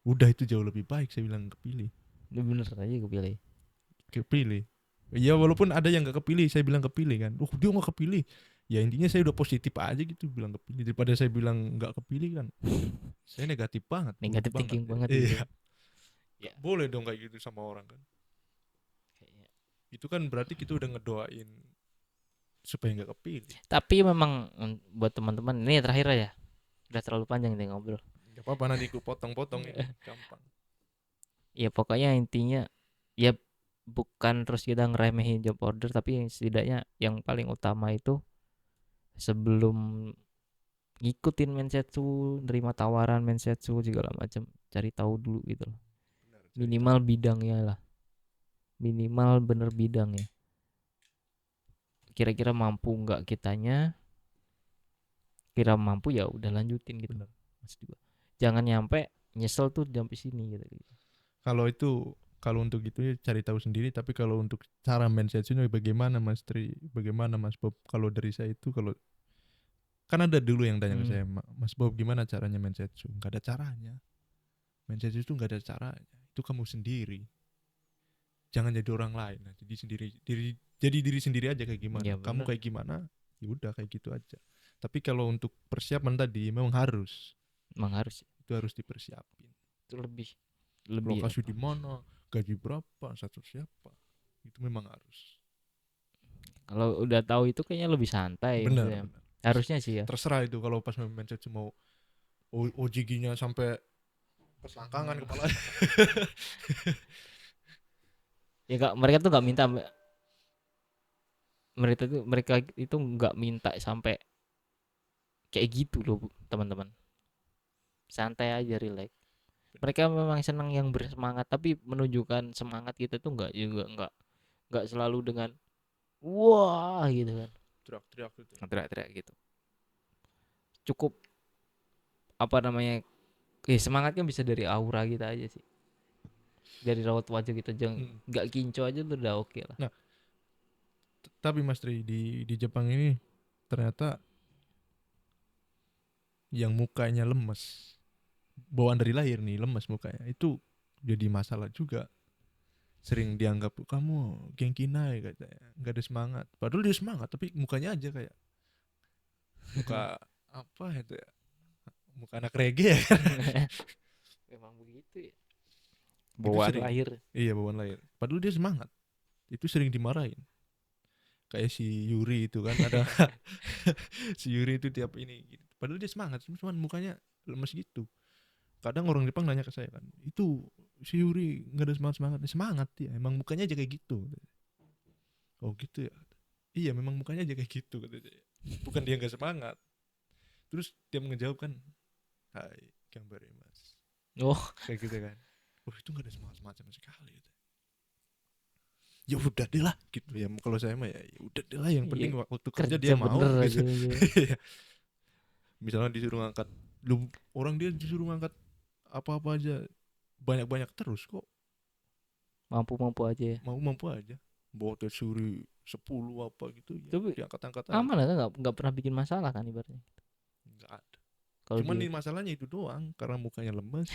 Udah itu jauh lebih baik saya bilang kepilih. Ini bener aja gue pilih. Kepilih. Ya walaupun ada yang gak kepilih, saya bilang kepilih kan. Dia gak kepilih. Ya intinya saya udah positif aja gitu bilang kepilih, daripada saya bilang gak kepilih kan. Saya negatif banget. Negatif thinking banget Iya. gitu. Gak boleh dong kayak gitu sama orang kan. Kayaknya. Itu kan berarti kita udah ngedoain supaya gak kepilih. Tapi memang buat teman-teman ini terakhir aja. Udah terlalu panjang nih ngobrol. Gak apa-apa, nanti aku potong-potong ini gampang. Ya pokoknya intinya ya bukan terus kita ngeremehin job order, tapi yang setidaknya yang paling utama itu sebelum ngikutin Mensetsu, nerima tawaran Mensetsu segala macam, cari tahu dulu gitu loh. Benar, Minimal bidangnya lah. Minimal bener bidangnya. Kira-kira mampu nggak kitanya? Kira mampu ya udah lanjutin gitu. Benar. Maksud gua. Jangan nyampe nyesel tuh sampai sini gitu. Kalau untuk itu ya cari tahu sendiri, tapi kalau untuk cara mindsetnya bagaimana Mas Tri, bagaimana Mas Bob, kalau dari saya itu, kalau kan ada dulu yang tanya ke saya, Mas Bob gimana caranya mindsetsu? Nggak ada caranya. Mindsetsu itu nggak ada caranya. Itu kamu sendiri. Jangan jadi orang lain. Jadi diri sendiri aja kayak gimana. Ya, Kamu bener. kayak gimana, ya udah kayak gitu aja. Tapi kalau untuk persiapan tadi memang harus. Emang harus Itu harus dipersiapin. itu lebih Lokasi di mana, gaji berapa, satu siapa. Itu memang harus. kalau udah tahu itu kayaknya lebih santai. Benar, Maksudnya. benar. Harusnya sih ya. Terserah itu kalau pas mindsetsu mau OJG-nya sampai keselangkangan kepala. Ya kak, mereka tuh nggak minta, mereka itu nggak minta sampai kayak gitu loh teman-teman. Santai aja, relax. Mereka memang senang yang bersemangat, tapi menunjukkan semangat kita tuh nggak juga nggak selalu dengan wah gitu kan, Teriak-teriak gitu. teriak-teriak gitu. Cukup apa namanya, semangatnya bisa dari aura kita aja sih, dari raut wajah kita, jangan nggak kinco aja tuh udah oke lah. Nah, tapi Mas Tri, di Jepang ini ternyata yang mukanya lemes, bawaan dari lahir nih lemes mukanya, itu jadi masalah juga. Sering dianggap kamu gengkinai katanya, nggak ada semangat. Padahal dia semangat, tapi mukanya aja kayak muka apa itu ya, muka anak reggae ya. Memang begitu ya, bawaan Sering. lahir. Iya, bawaan lahir. Padahal dia semangat. Itu sering dimarahin. Kayak si Yuri itu kan ada. Si Yuri itu tiap ini gitu. Padahal dia semangat, cuman mukanya lemes gitu. Kadang orang Jepang nanya ke saya kan, itu si Yuri nggak ada semangat semangat ya, emang mukanya aja kayak gitu. Oh gitu ya. Iya, memang mukanya aja kayak gitu katanya. Bukan dia nggak semangat. Terus dia menjawab kan, Hai Gambare Mas, Oh, kayak gitu kan. Oh itu nggak ada semangat sama sekali gitu. Ya udah deh lah gitu ya, kalau saya mah ya udah deh lah, yang penting iya, waktu kerja kerja dia mau bener gitu. aja. Misalnya disuruh ngangkat, orang dia disuruh ngangkat apa-apa aja banyak-banyak terus kok, Mampu-mampu aja ya. mampu aja. Bawa Tetsuri 10 apa gitu ya. Tapi Diangkat-angkat aja. aman lah kan, nggak pernah bikin masalah kan ibaratnya. Enggak ada. Kalau Cuman dia nih masalahnya itu doang, karena mukanya lemes,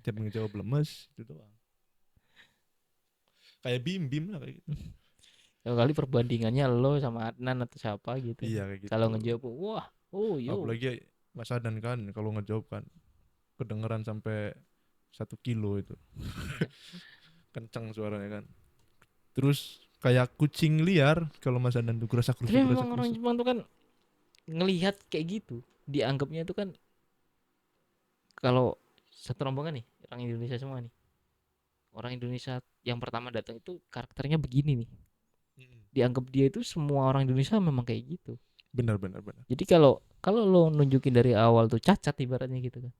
tiap ngejawab lemes, itu doang. Kayak Bim lah kayak gitu. kali perbandingannya lo sama Adnan atau siapa gitu. Iya kayak gitu. Kalau ngejawab wah, oh yo. Apalagi Mas Adan kan kalau ngejawab kan kedengeran sampai 1 kilo itu. Kenceng suaranya kan. Terus kayak kucing liar kalau Mas Adan tuh gerasak Tapi gerusuk. memang orang Jepang tuh kan ngelihat kayak gitu, dianggapnya tuh kan kalau satu rombongan nih orang Indonesia semua nih, orang Indonesia yang pertama datang itu karakternya begini nih, dianggap dia itu semua orang Indonesia memang kayak gitu. Benar. Jadi kalau kalau lo nunjukin dari awal tuh cacat ibaratnya gitu kan,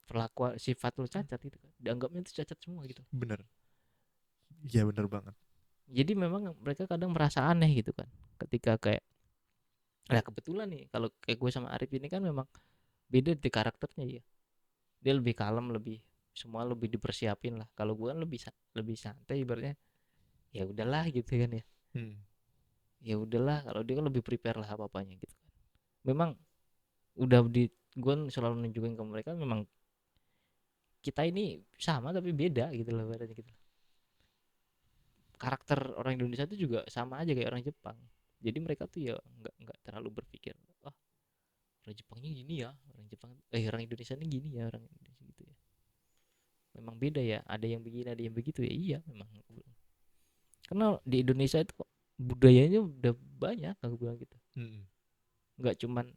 perlakuan sifat lo cacat gitu kan, dianggapnya itu cacat semua gitu. Benar. Iya benar banget. Jadi memang mereka kadang merasa aneh gitu kan, ketika kayak, nah kebetulan nih kalau kayak gue sama Arif ini kan memang beda di karakternya ya. Dia lebih kalem, lebih semua lebih dipersiapin lah. Kalau gue kan lebih santai ibaratnya. Ya udahlah gitu kan ya. Ya udahlah, kalau dia kan lebih prepare lah apa-apanya gitu kan. Memang udah gue selalu nunjukin ke mereka memang kita ini sama tapi beda gitu loh ibaratnya gitu. Karakter orang Indonesia itu juga sama aja kayak orang Jepang. Jadi mereka tuh ya nggak terlalu berpikir, oh orang Jepangnya gini ya, orang Indonesia ini gini ya, orang Indonesia gitu ya. Memang beda ya, ada yang begini ada yang begitu ya, iya memang. Karena di Indonesia itu budayanya udah banyak aku bilang gitu. Nggak cuman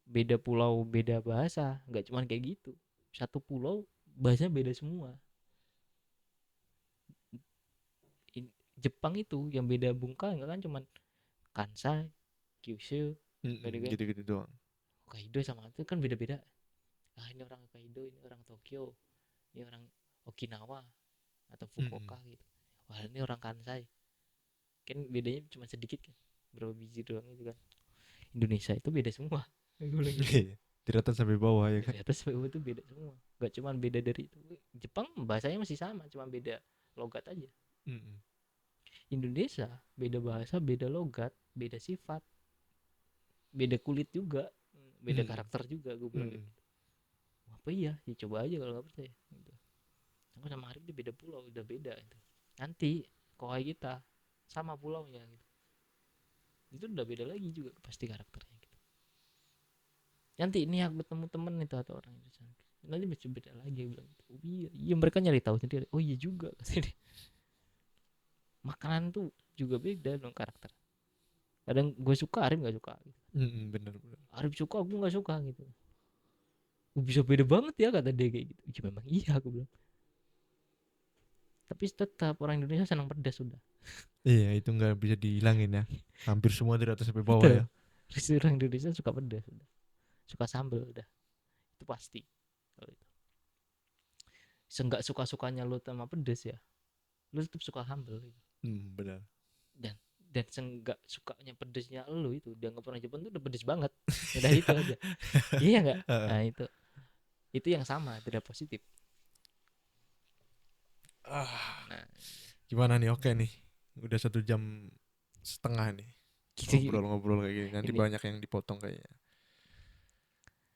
beda pulau beda bahasa, nggak cuman kayak gitu. Satu pulau bahasanya beda semua. Jepang itu yang beda bungka kan cuman Kansai, Kyushu, gitu-gitu doang. Hokkaido sama itu kan beda-beda. Ah ini orang Hokkaido, ini orang Tokyo, ini orang Okinawa atau Fukuoka gitu. Wah ini orang Kansai. Kan bedanya cuma sedikit kan, berapa biji doang itu kan. Indonesia itu beda semua. Di atas sampai bawah ya kan. Di atas sampai bawah itu beda semua. Gak cuma beda dari itu. Jepang bahasanya masih sama, cuma beda logat aja. Indonesia beda bahasa, beda logat, beda sifat, beda kulit juga, beda karakter juga. Gue bilang gitu. Apa iya? Ya coba aja kalau nggak percaya. Gitu. Aku sama Arif dia beda pulau, udah beda itu. Nanti kohai kita sama pulaunya gitu. Itu udah beda lagi juga pasti karakternya gitu. Nanti ini aku ketemu temen itu atau orang itu nanti bisa beda lagi bilang gitu. Oh iya mereka nyari tahu sendiri. Oh iya juga katanya. Makanan tuh juga beda dong karakter. Kadang gue suka Arif nggak suka gitu. Bener. Arif suka aku nggak suka gitu. Bisa beda banget ya kata dia kayak gitu. Ya memang iya aku bilang. Tapi tetap orang Indonesia senang pedas sudah. Iya itu nggak bisa dihilangin ya. Hampir semua dari atas sampai bawah ya. Orang Indonesia suka pedas sudah. Suka sambal udah. Itu pasti. Kalau itu. Seenggak suka-sukanya lu sama pedas ya. Lu tetap suka sambal gitu. Benar. Dan seenggak sukanya pedesnya lu itu dianggap orang Jepang tuh udah pedes banget. Udah itu aja. Iya enggak? Nah itu yang sama, tidak positif. Nah, gimana nih? Oke nih, udah 1 jam setengah nih ngobrol-ngobrol kayak gini. Nanti banyak yang dipotong kayaknya.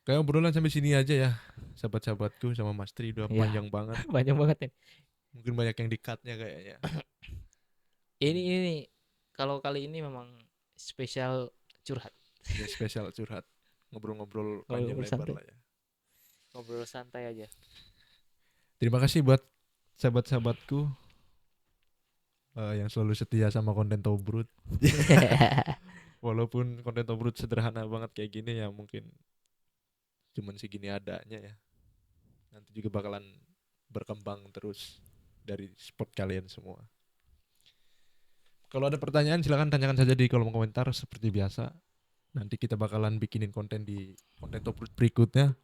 Kayak obrolan sampai sini aja ya, sahabat-sahabatku sama Mas Tri udah panjang banget. Panjang banget ya. Mungkin banyak yang di-cut-nya kayaknya. Ini kalau kali ini memang spesial curhat. Ya, spesial curhat. Ngobrol-ngobrol panjang lebar lah ya. Ngobrol santai aja. Terima kasih buat sahabat-sahabatku yang selalu setia sama konten Tobrut. Walaupun konten Tobrut sederhana banget kayak gini ya, mungkin cuman segini adanya ya. Nanti juga bakalan berkembang terus dari spot kalian semua. Kalau ada pertanyaan silakan tanyakan saja di kolom komentar seperti biasa. Nanti kita bakalan bikinin konten di konten Tobrut berikutnya.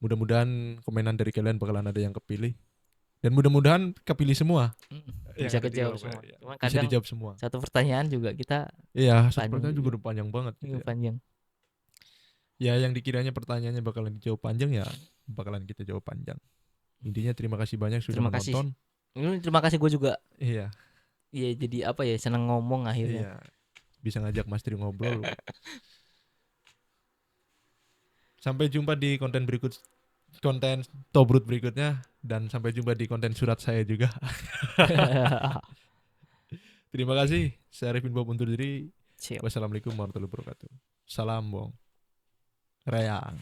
Mudah-mudahan komenan dari kalian bakalan ada yang kepilih. Dan mudah-mudahan kepilih semua. Bisa kejawab semua. Ya. Cuma Bisa kadang dijawab semua. satu pertanyaan juga kita satu pertanyaan juga udah panjang banget gitu ya. Panjang. Ya yang dikiranya pertanyaannya bakalan dijawab panjang ya bakalan kita jawab panjang. Intinya terima kasih banyak sudah menonton. Terima kasih gue juga. Iya. Iya, jadi apa ya, seneng ngomong akhirnya. Iya, bisa ngajak Mas Tri ngobrol. Sampai jumpa di konten Tobrut berikutnya, dan sampai jumpa di konten surat saya juga. Terima kasih. Saya Arifin Bob undur diri. Siap. Wassalamualaikum warahmatullahi wabarakatuh. Salam Bong. Reang.